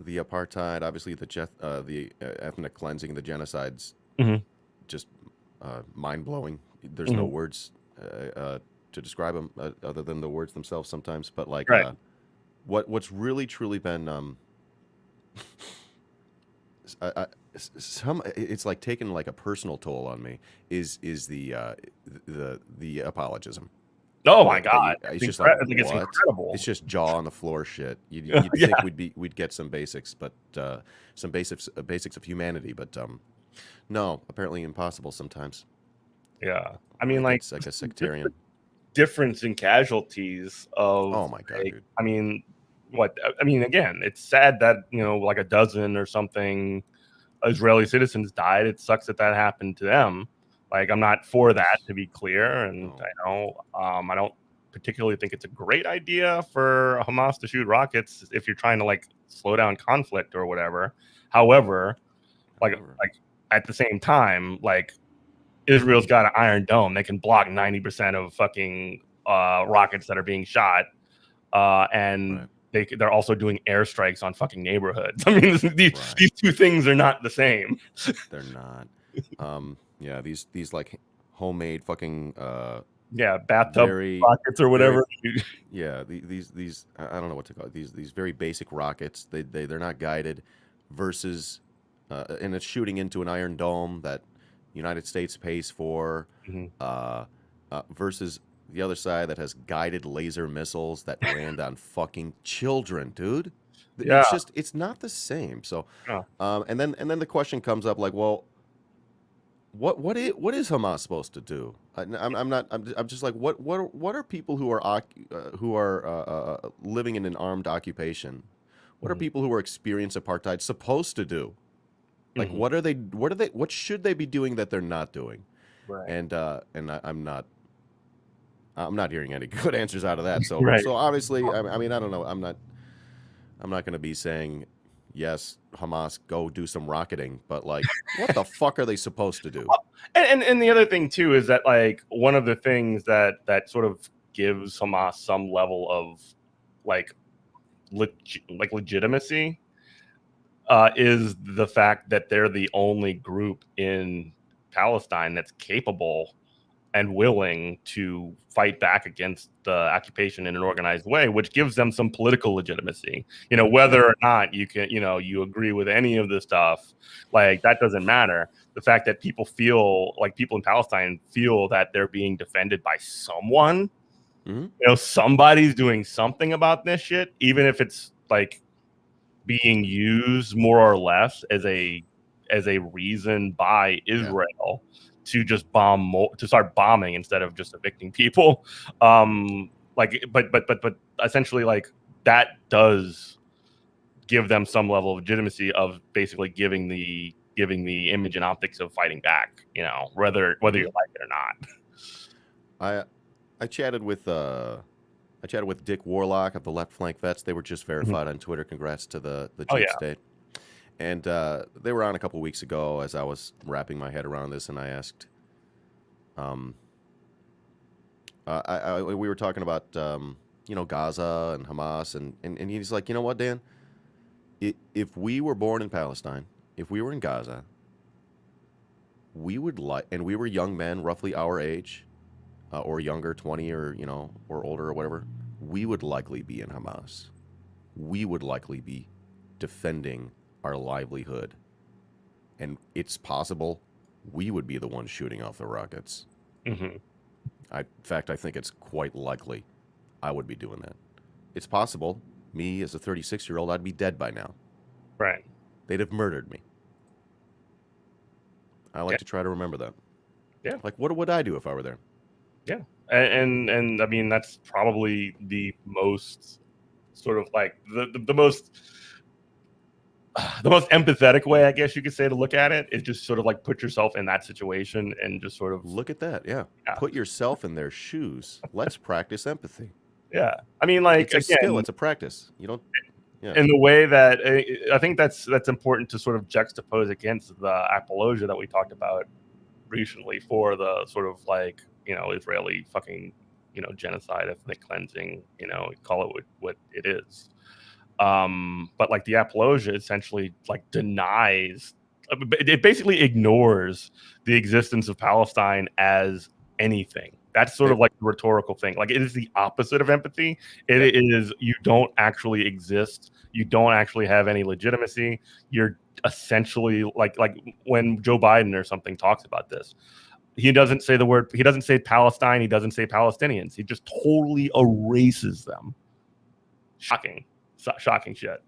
apartheid, obviously the ethnic cleansing, the genocides, just mind blowing. There's no words to describe them other than the words themselves sometimes. But like, right. What's really truly been it's like taken like a personal toll on me is the apologism. Oh my God! It's just like, it's incredible. It's just jaw on the floor shit. You'd Yeah. think we'd get some basics, but some basics of humanity. But no, apparently impossible sometimes. Yeah, I mean, like it's like a sectarian difference in casualties of. Oh my God, like, dude. I mean, again, it's sad that like a dozen or something Israeli citizens died. It sucks that happened to them. Like, I'm not for that, to be clear, and I don't particularly think it's a great idea for Hamas to shoot rockets if you're trying to like slow down conflict or whatever. However, like at the same time, like Israel's got an Iron Dome; they can block 90% of fucking rockets that are being shot, and they're also doing airstrikes on fucking neighborhoods. I mean, these two things are not the same. They're not. Yeah, these like homemade fucking bathtub rockets or whatever. These I don't know what to call it. These very basic rockets. They're not guided versus and it's shooting into an Iron Dome that the United States pays for versus the other side that has guided laser missiles that land on fucking children, dude. Yeah. It's not the same. So and then the question comes up like, well, what is Hamas supposed to do? I'm just like, what are people who are living in an armed occupation? What are people who are experiencing apartheid supposed to do? Like, what should they be doing that they're not doing? Right. And I'm not hearing any good answers out of that. So so obviously, I mean, I don't know. I'm not going to be saying, yes, Hamas, go do some rocketing. But like, what the fuck are they supposed to do? And the other thing too is that like one of the things that sort of gives Hamas some level of like legitimacy is the fact that they're the only group in Palestine that's capable and willing to fight back against the occupation in an organized way, which gives them some political legitimacy. Whether or not you can, you agree with any of this stuff, like that doesn't matter. The fact that people in Palestine feel that they're being defended by someone, somebody's doing something about this shit, even if it's like being used more or less as a reason by Israel to just to start bombing instead of just evicting people. But essentially, like that does give them some level of legitimacy of basically giving the image and optics of fighting back. Whether you like it or not. I chatted with Dick Warlock of the Left Flank Vets. They were just verified on Twitter. Congrats to the Jeep State. And they were on a couple weeks ago as I was wrapping my head around this, and I asked, um, we were talking about, Gaza and Hamas, and he's like, you know what, Dan? If we were born in Palestine, if we were in Gaza, we would like, and we were young men, roughly our age, or younger, 20 or, or older or whatever, we would likely be in Hamas. We would likely be defending our livelihood. And it's possible we would be the ones shooting off the rockets. Mm-hmm. In fact, I think it's quite likely I would be doing that. It's possible, me as a 36-year-old, I'd be dead by now. Right. They'd have murdered me. I like Yeah. to try to remember that. Yeah. Like, what would I do if I were there? Yeah. And I mean, that's probably the most sort of like the most empathetic way, I guess you could say, to look at it is just sort of like put yourself in that situation and just sort of Look at that. Yeah. Yeah. Put yourself in their shoes. Let's practice empathy. Yeah. I mean, like, It's a again, skill. It's a practice. You don't. Yeah. in the way that I think that's important to sort of juxtapose against the apologia that we talked about recently for the sort of like, Israeli fucking, genocide, ethnic cleansing, call it what it is. But like the apologia essentially like denies, it basically ignores the existence of Palestine as anything. That's sort of like the rhetorical thing. Like, it is the opposite of empathy. It is, you don't actually exist. You don't actually have any legitimacy. You're essentially like when Joe Biden or something talks about this, he doesn't say Palestine. He doesn't say Palestinians. He just totally erases them. Shocking shit.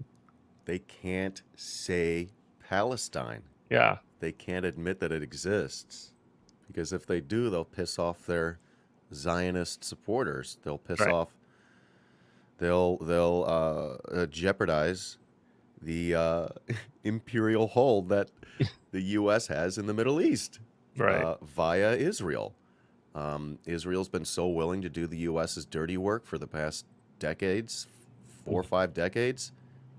They can't say Palestine. Yeah. They can't admit that it exists. Because if they do, they'll piss off their Zionist supporters. They'll piss off. They'll jeopardize the imperial hold that the U.S. has in the Middle East, via Israel. Israel's been so willing to do the U.S.'s dirty work for the past decades, 4 or 5 decades.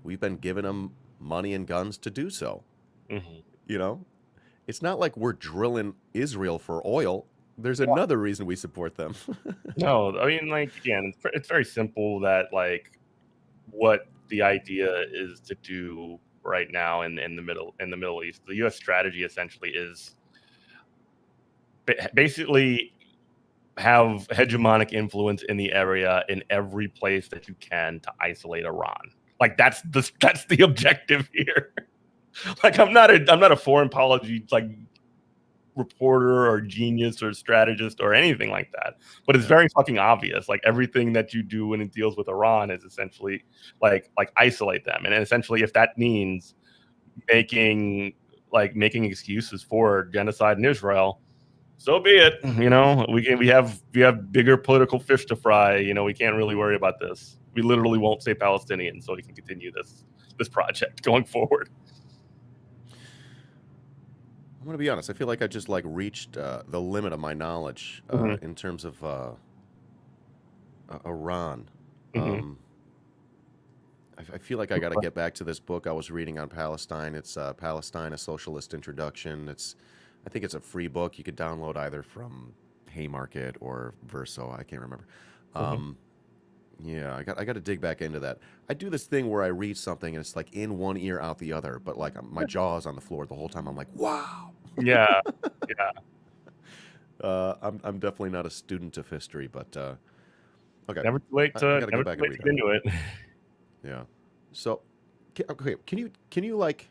We've been giving them money and guns to do so. Mm-hmm. It's not like we're drilling Israel for oil. There's another reason we support them. No, I mean, like, again, it's very simple that, like, what the idea is to do right now in the Middle East. The U.S. strategy essentially is basically have hegemonic influence in the area in every place that you can to isolate Iran. Like, that's the objective here. Like, I'm not a foreign policy like reporter or genius or strategist or anything like that, but it's very fucking obvious. Like, everything that you do when it deals with Iran is essentially like isolate them, and essentially if that means making excuses for genocide in Israel, so be it. We have bigger political fish to fry. We can't really worry about this. We literally won't say Palestinians, so we can continue this project going forward. I'm gonna be honest. I feel like I just reached the limit of my knowledge in terms of Iran. I feel like I got to get back to this book I was reading on Palestine. It's Palestine: A Socialist Introduction. I think it's a free book. You could download either from Haymarket or Verso. I can't remember. Yeah, I got to dig back into that. I do this thing where I read something and it's like in one ear, out the other, but like my jaw is on the floor the whole time. I'm like, wow. Yeah. I'm definitely not a student of history, but okay. Never too late to go back and read get into it. Yeah. So, okay, can you like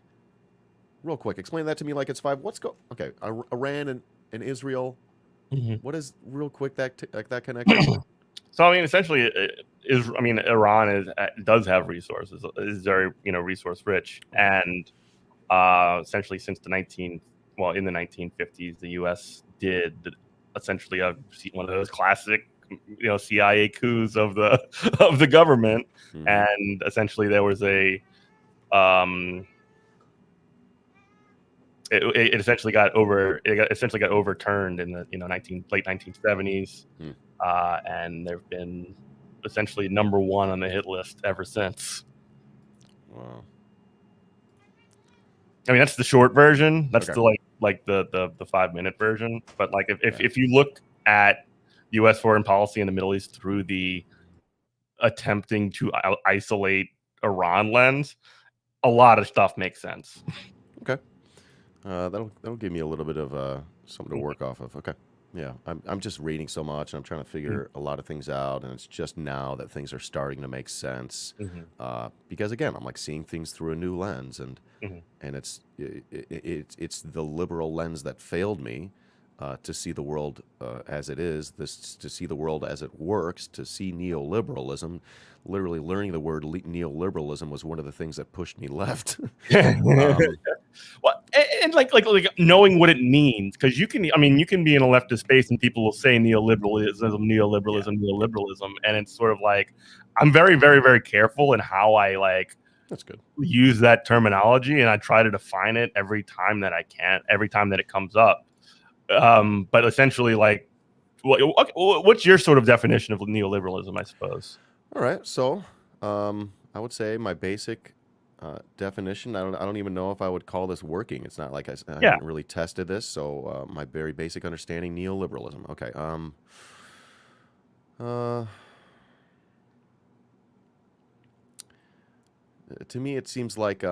real quick explain that to me like it's five? Okay, Iran and Israel. What is real quick that connection? So, I mean, essentially, Iran does have resources. Is very resource rich, and essentially since in the 1950s, the U.S. did essentially one of those classic CIA coups of the government, and essentially there was it essentially got overturned in the late 1970s, and they've been essentially number one on the hit list ever since. Wow. I mean, that's the short version. That's Okay. the 5-minute version. But like Yeah. if you look at U.S. foreign policy in the Middle East through the attempting to isolate Iran lens, a lot of stuff makes sense. Okay. That'll give me a little bit of something to work off of. Okay. Yeah, I'm just reading so much, and I'm trying to figure a lot of things out, and it's just now that things are starting to make sense. Mhm. Because again, I'm like seeing things through a new lens, and Mhm. it's the liberal lens that failed me to see the world as it is, this to see the world as it works, to see neoliberalism. Literally, learning the word neoliberalism was one of the things that pushed me left. um, Well, and like knowing what it means, because you can, I mean, you can be in a leftist space and people will say neoliberalism, yeah, neoliberalism, neoliberalism, and it's sort of like I'm very, very, very careful in how I like that's good. use that terminology, and I try to define it every time that I can, every time that it comes up. But essentially, like, what's your sort of definition of neoliberalism? I suppose. All right, so I would say my basic definition. I don't even know if I would call this working. It's not like I Yeah. haven't really tested this. So my very basic understanding, neoliberalism. Okay. Uh, to me, it seems like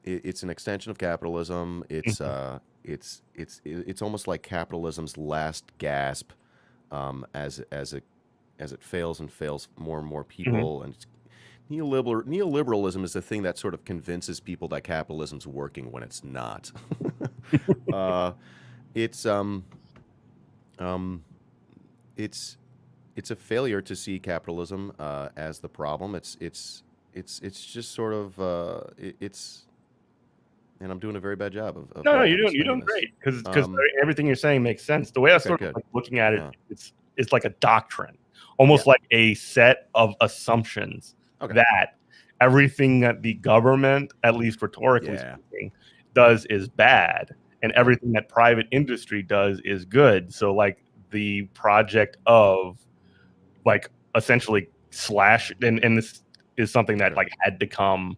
it's an extension of capitalism. Mhm. It's almost like capitalism's last gasp, as it fails and fails more and more Mhm. people. And neoliberalism is the thing that sort of convinces people that capitalism's working when it's not. uh, it's um, it's it's a failure to see capitalism as the problem. It's just sort of it's and I'm doing a very bad job No, no, of you're explaining doing this. great because Um, everything you're saying makes sense. The way I okay, sort of good. like looking at it, Yeah, it's like a doctrine, yeah. almost like a set of assumptions Okay. that everything that the government, at least rhetorically Yeah. speaking, does is bad, and Yep. everything that private industry does is good. So like the project of like essentially slash, and this is something that Okay. like had to come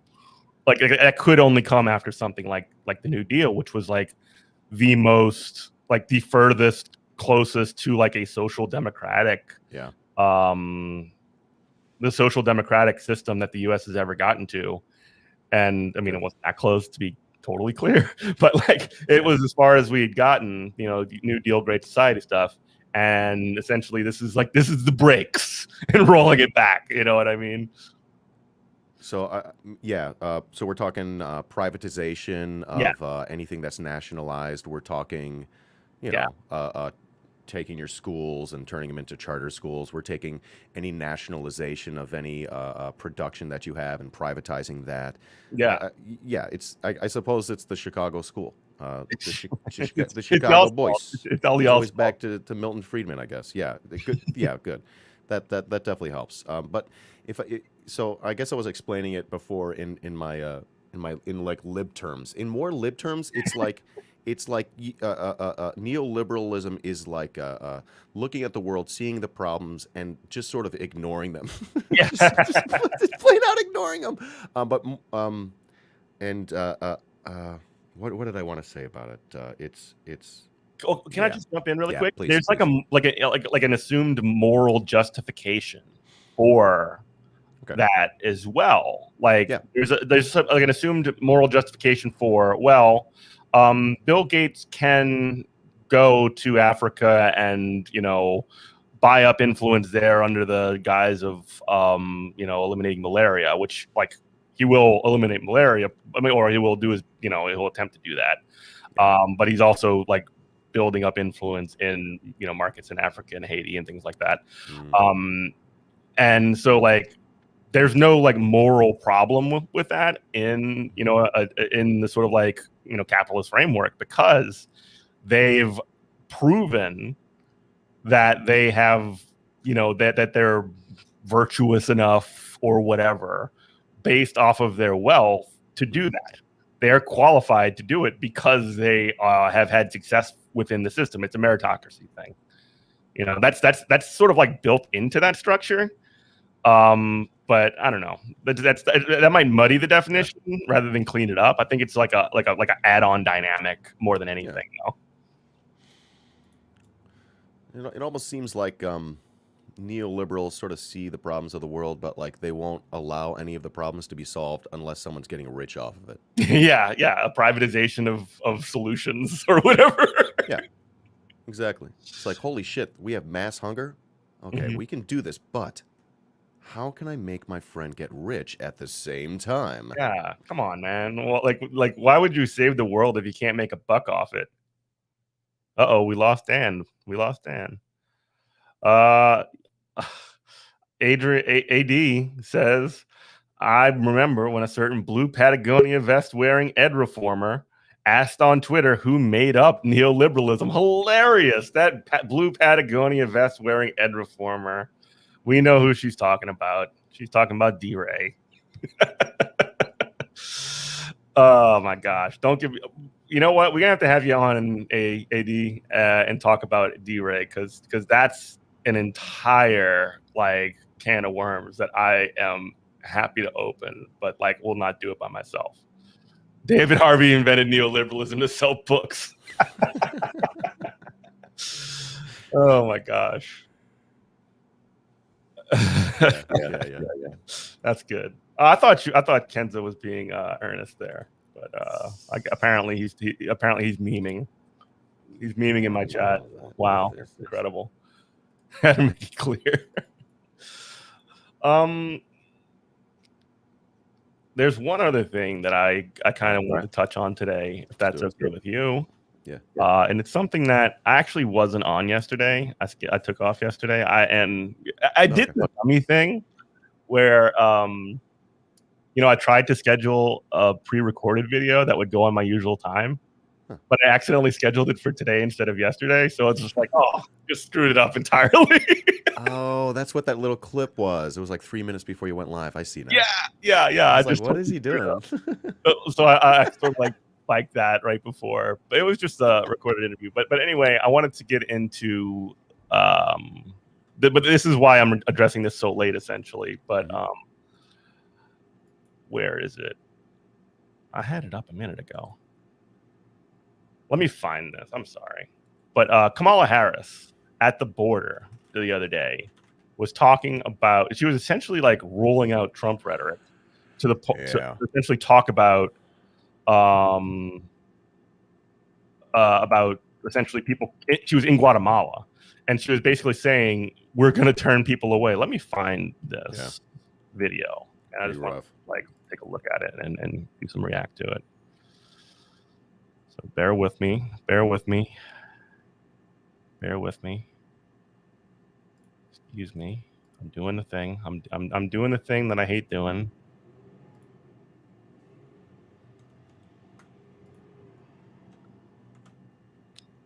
like that could only come after something like the New Deal, which was like the most like the furthest closest to like a social democratic Yeah. um the social democratic system that the US has ever gotten to. And I mean, Okay. it wasn't that close, to be totally clear, but like it Yeah. was as far as we had gotten, you know, New Deal, Great Society stuff. And essentially this is the brakes and rolling it back, you know what I mean? So, yeah. So we're talking privatization Yeah, of anything that's nationalized. We're talking, you yeah, know, taking your schools and turning them into charter schools. We're taking any nationalization of any production that you have and privatizing that. yeah. Yeah, I suppose it's the Chicago school, the It's Chicago y'all's fault. boys. It's all It's y'all's always fault. back to Milton Friedman, I guess. Yeah, good. Yeah, good. That definitely helps. But so I guess I was explaining it before in like lib terms. In more lib terms, it's like neoliberalism is like looking at the world, seeing the problems, and just sort of ignoring them. Yeah. Just plain out ignoring them. But and what did I want to say about it? Oh, can I Yeah, just jump in really yeah. quick? Please, There's like please. like an assumed moral justification for Okay. that as well. Like Yeah. like an assumed moral justification for, well, Bill Gates can go to Africa and, you know, buy up influence there under the guise of you know, eliminating malaria, which like he will eliminate malaria. I mean, or he will do his, you know, he'll attempt to do that. Yeah. But he's also like building up influence in, you know, markets in Africa and Haiti and things like that. Mm, Um, and so like there's no like moral problem with that in, you know, in the sort of like, you know, capitalist framework, because they've proven that they have, you know, that they're virtuous enough or whatever based off of their wealth to do mhm. that. They're qualified to do it because they have had success within the system. It's a meritocracy thing. You know, that's sort of like built into that structure. but I don't know. That might muddy the definition rather than clean it up. I think it's like a add-on dynamic more than anything. It almost seems like neoliberals sort of see the problems of the world, but like they won't allow any of the problems to be solved unless someone's getting rich off of it. Yeah, a privatization of solutions or whatever. Yeah, exactly. It's like, holy shit, we have mass hunger. Okay, we can do this, but how can I make my friend get rich at the same time? Yeah, come on, man. Well, like, why would you save the world if you can't make a buck off it? We lost Dan. AD says, I remember when a certain blue Patagonia vest wearing Ed reformer asked on Twitter who made up neoliberalism. Hilarious. That blue Patagonia vest wearing Ed reformer. We know who she's talking about. She's talking about D-Ray. Oh my gosh. Don't give me. You know what? We're gonna have to have you on AD and talk about D-Ray because that's an entire like can of worms that I am happy to open, but like will not do it by myself. David Harvey invented neoliberalism to sell books. Oh my gosh. Yeah. That's good. I thought Kenzo was being earnest there, but apparently he's memeing. He's memeing in my chat. Wow, incredible. Had to make it clear. There's one other thing that I kind of want to touch on today, if that's okay with you. Yeah. And it's something that I actually wasn't on yesterday. I took off yesterday. I did the dummy thing where I tried to schedule a pre-recorded video that would go on my usual time, but I accidentally scheduled it for today instead of yesterday. So it's just like, just screwed it up entirely. Oh, that's what that little clip was. It was like 3 minutes before you went live. I see now. Yeah. I was like, what is he doing? So I sort of like that right before, but it was just a recorded interview. But anyway, I wanted to get into but this is why I'm addressing this so late, essentially. But where is it? I had it up a minute ago. Let me find this. I'm sorry. But Kamala Harris at the border the other day was talking about, she was essentially like rolling out Trump rhetoric to essentially talk about essentially people. She was in Guatemala, and she was basically saying, we're going to turn people away. Let me find this video. And I just want to like take a look at it and do some react to it. So bear with me. Excuse me. I'm doing the thing. I'm doing the thing that I hate doing.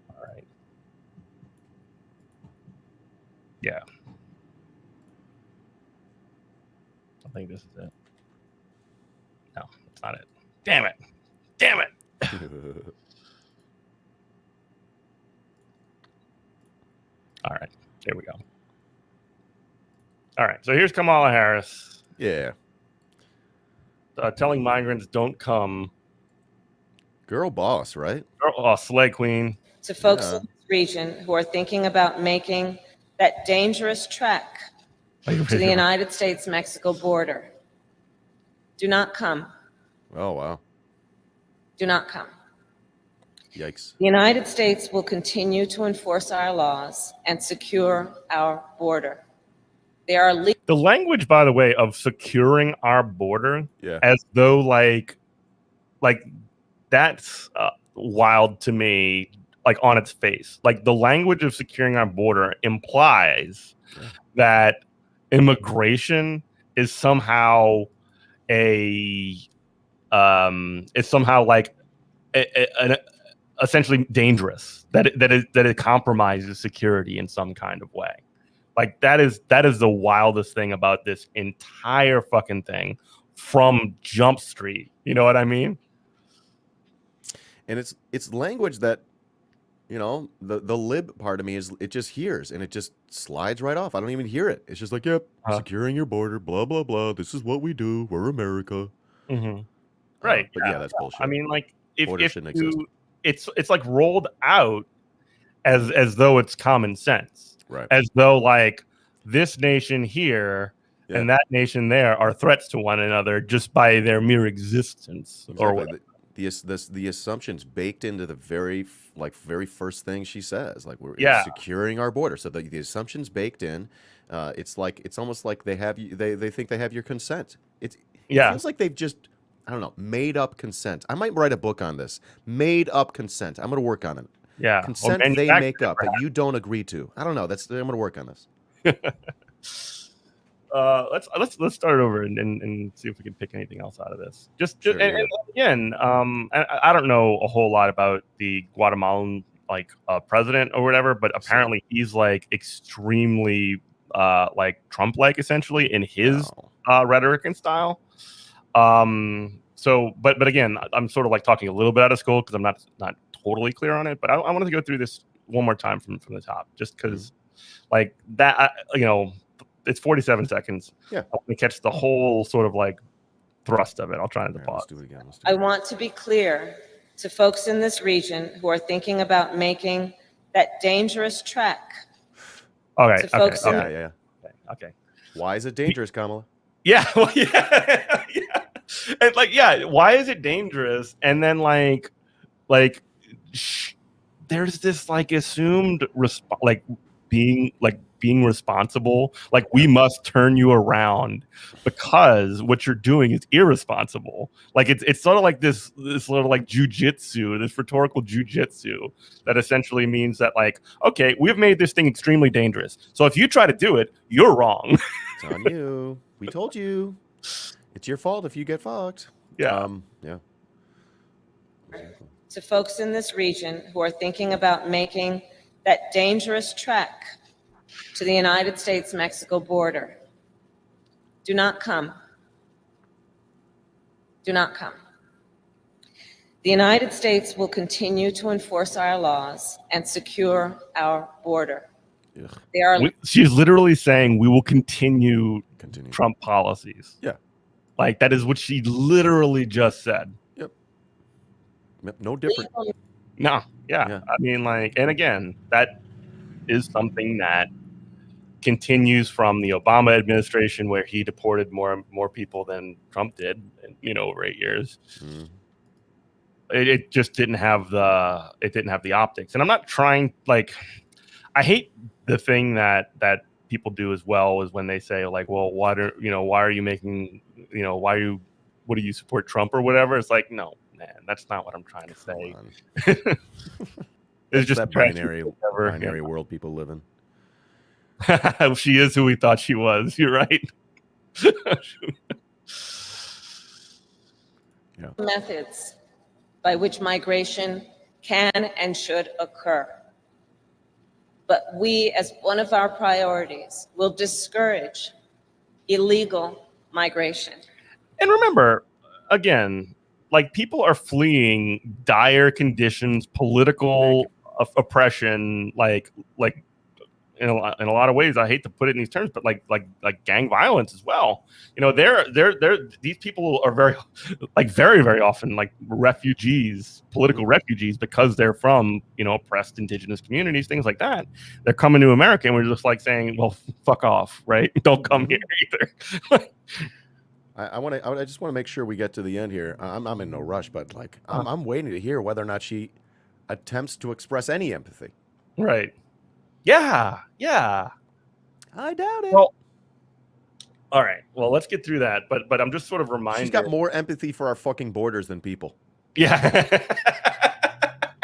All right. Yeah. I think this is it. No, it's not it. Damn it. All right. There we go. All right. So here's Kamala Harris. Yeah. Telling migrants don't come. Girl boss, right? Slay queen. To folks in this region who are thinking about making that dangerous trek to the United States-Mexico border. Do not come. Oh, wow. Do not come. Yikes. The United States will continue to enforce our laws and secure our border. There are the language, by the way, of securing our border, as though like that's wild to me, like on its face. Like the language of securing our border implies that immigration is somehow essentially dangerous, that it compromises security in some kind of way. Like that is the wildest thing about this entire fucking thing from Jump Street. You know what I mean? And it's language that You know, the lib part of me is it just hears and it just slides right off. I don't even hear it. It's just like, yep, securing your border, blah blah blah. This is what we do. We're America. Right. But yeah, that's bullshit. I mean, like if Border shouldn't exist. It's like rolled out as though it's common sense, Right. as though like this nation here Yeah. and that nation there are threats to one another just by their mere existence. Or Exactly. The assumptions baked into the very first thing she says, like we're securing our border. So the assumptions baked in. It's almost like they have you. They think they have your consent. It feels like they've just, I don't know, made up consent. I might write a book on this. Made up consent. I'm going to work on it. Yeah. Consent they make up that you don't agree to. I don't know. I'm going to work on this. Let's start over and see if we can pick anything else out of this. And again, I don't know a whole lot about the Guatemalan president or whatever, but apparently he's like extremely like Trump-like essentially in his rhetoric and style. So, but again, I'm sort of like talking a little bit out of school because I'm not totally clear on it. But I wanted to go through this one more time from the top, just because like that, it's 47 seconds. Yeah, I want to catch the whole sort of like thrust of it. I'll try and pause. Let's do it again. I want to be clear to folks in this region who are thinking about making that dangerous trek. All right. To folks Okay. Why is it dangerous, Kamala? Yeah. Well, yeah. And why is it dangerous? And then there's this like assumed being responsible, like we must turn you around because what you're doing is irresponsible. Like it's sort of like this sort of like jujitsu, this rhetorical jujitsu that essentially means that like, okay, we've made this thing extremely dangerous, so if you try to do it, you're wrong. It's on you. We told you. It's your fault if you get fucked. Yeah. To folks in this region who are thinking about making that dangerous trek to the United States-Mexico border, do not come. Do not come. The United States will continue to enforce our laws and secure our border. She's literally saying we will continue Trump policies. Yeah. Like that is what she literally just said. Yep. No different. No. Yeah. I mean, like, and again, that is something that continues from the Obama administration, where he deported more people than Trump did, over 8 years. It just didn't have the optics. And I'm not trying, like, I hate the thing that people do as well is when they say like, well, why are you making, what do you support Trump or whatever? It's like, no, man, that's not what I'm trying to say. It's just that binary world people live in. She is who we thought she was. You're right. Methods by which migration can and should occur. But we, as one of our priorities, will discourage illegal migration. And remember, again, like people are fleeing dire conditions, political oppression, like in a lot of ways. I hate to put it in these terms, but like gang violence as well. These people are very very often like refugees, political refugees, because they're from oppressed indigenous communities, things like that. They're coming to America, and we're just like saying, well, fuck off, right? Don't come here either. I just want to make sure we get to the end here. I'm in no rush, but like I'm waiting to hear whether or not she attempts to express any empathy. Right. Yeah. I doubt it. Well, all right. Well, let's get through that. But I'm just sort of reminded. She's got more empathy for our fucking borders than people. Yeah.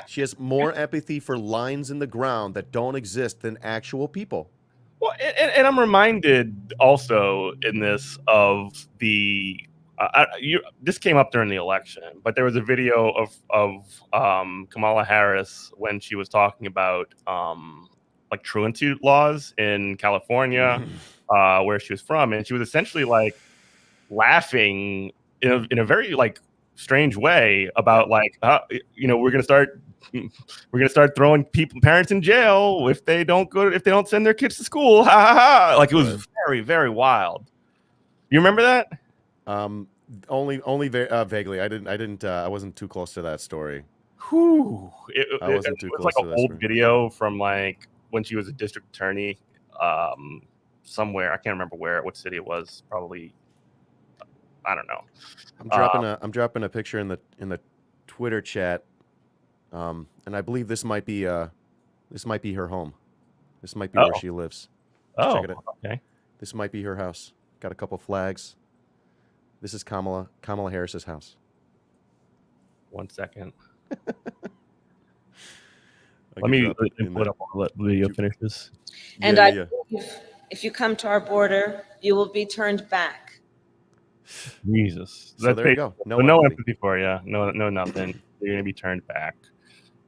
She has more empathy for lines in the ground that don't exist than actual people. Well, and I'm reminded also in this of the this came up during the election, but there was a video of Kamala Harris when she was talking about like truancy laws in California, where she was from, and she was essentially like laughing in a very like strange way about like, we're gonna start throwing parents in jail if they don't send their kids to school. Ha ha ha! Like it was very, very wild. You remember that? Only vaguely. I wasn't too close to that story. Whew. I wasn't too it was close like to an that old story. video from like when she was a district attorney, somewhere. I can't remember what city it was. Probably, I don't know. I'm dropping a picture in the Twitter chat, and I believe this might be her home. This might be where she lives. Let's check it out. Okay. This might be her house. Got a couple flags. This is Kamala Harris's house. 1 second. Let me put it up while the video finishes. And I believe if you come to our border, you will be turned back. Jesus. So there you go. No empathy for you. No, nothing. You're gonna be turned back.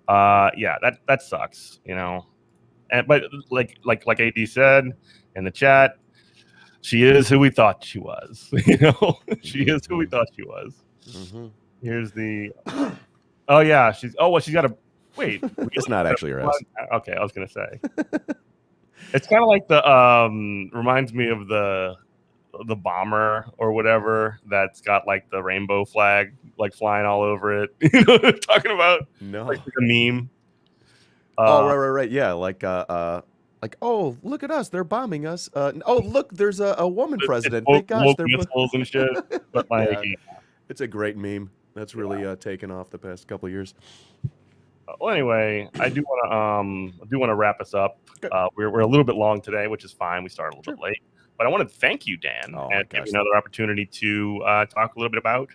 Yeah, that sucks. But like AD said in the chat, she is who we thought she was. She is who we thought she was. Mm-hmm. Here's the. Oh yeah, she's got a. Wait, it's not actually her house. Okay, I was gonna say. It's kind of like the reminds me of the bomber or whatever that's got like the rainbow flag like flying all over it. You know what I'm talking about? No, like a meme. Right. Yeah, like oh, look at us, they're bombing us. Oh, look, there's a woman president. Thank gosh, they're missiles and shit. But like, it's a great meme. That's really taken off the past couple of years. Well, anyway, I do want to wrap us up. We're a little bit long today, which is fine. We started a little bit late, but I want to thank you, Dan, and give you another opportunity to talk a little bit about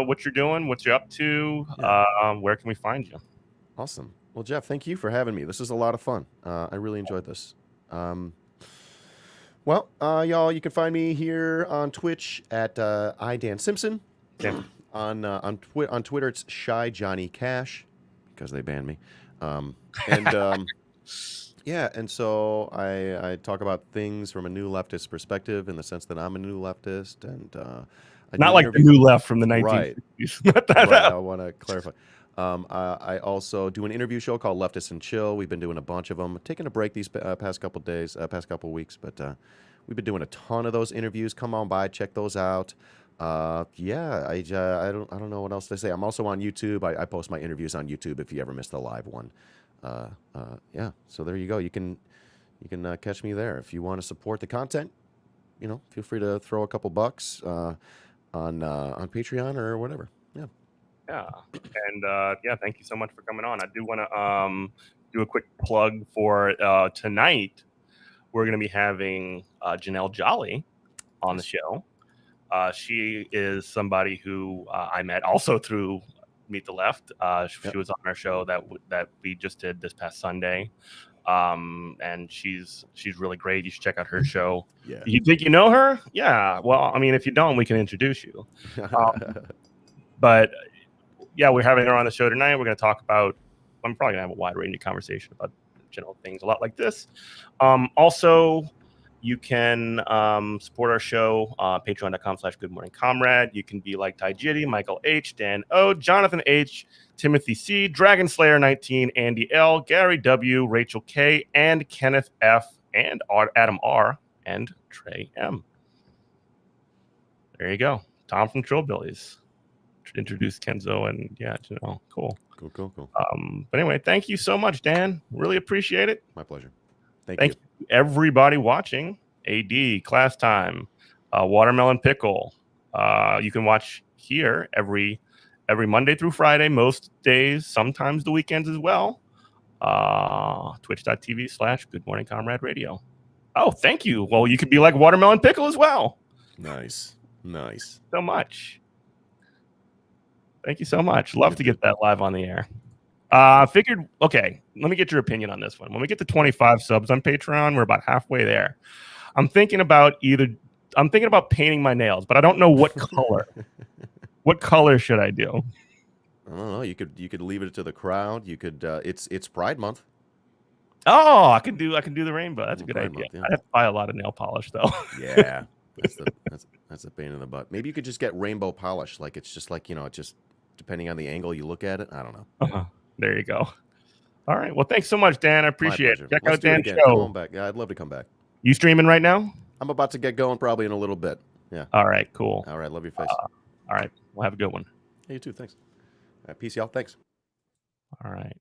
what you're doing, what you're up to, where can we find you? Awesome. Well, Jeff, thank you for having me. This is a lot of fun. I really enjoyed this. Well, y'all, you can find me here on Twitch at iDanSimpson. Yeah. On Twitter, it's Shy Johnny Cash because they banned me. Yeah, and so I talk about things from a new leftist perspective in the sense that I'm a new leftist, and not like the new left from the 1950s. Right. Not that right. I want to clarify. I also do an interview show called Leftist and Chill. We've been doing a bunch of them. Taking a break these past couple weeks, but we've been doing a ton of those interviews. Come on by, check those out. Yeah, I don't know what else to say. I'm also on YouTube. I post my interviews on YouTube if you ever missed the live one. Yeah, so there you go. You can catch me there. If you want to support the content, feel free to throw a couple bucks on Patreon or whatever. Yeah. Yeah, and thank you so much for coming on. I do want to do a quick plug for tonight. We're going to be having Janelle Jolly on the show. She is somebody who I met also through Meet the Left. She was on our show that we just did this past Sunday, and she's really great. You should check out her show. Yeah. You think you know her? Yeah. Well, I mean, if you don't, we can introduce you. But yeah, we're having her on the show tonight. We're going to talk about. I'm probably going to have a wide range of conversation about general things, a lot like this. Also, you can support our show, patreon.com/goodmorningcomrade. You can be like Ty Jitty, Michael H, Dan O, Jonathan H, Timothy C, Dragon Slayer 19, Andy L, Gary W, Rachel K, and Kenneth F, and Adam R, and Trey M. There you go. Tom from Trillbillies introduced Kenzo, and cool. But anyway, thank you so much, Dan. Really appreciate it. My pleasure. Thank you everybody watching. AD, Class Time, Watermelon Pickle. You can watch here every Monday through Friday, most days, sometimes the weekends as well. Twitch.tv/Good Morning Comrade Radio. Oh, thank you. Well, you could be like Watermelon Pickle as well. Nice. So much. Thank you so much. Love to get that live on the air. Figured, okay, let me get your opinion on this one. When we get to 25 subs on Patreon, we're about halfway there. I'm thinking about painting my nails, but I don't know what color. What color should I do? I don't know. You could leave it to the crowd. You could. It's Pride Month. Oh, I can do the rainbow. That's a good idea. Month, yeah. I have to buy a lot of nail polish though. Yeah. That's a pain in the butt. Maybe you could just get rainbow polish. Like it's just like, it just depending on the angle you look at it. I don't know. There you go. All right. Well, thanks so much, Dan. I My appreciate it. pleasure. Check Let's out do it Dan's again. Come show. on back. Yeah, I'd love to come back. You streaming right now? I'm about to get going probably in a little bit. Yeah. All right. Cool. All right. Love your face. All right. Well, have a good one. Hey, you too. Thanks. Peace, y'all. Thanks. All right.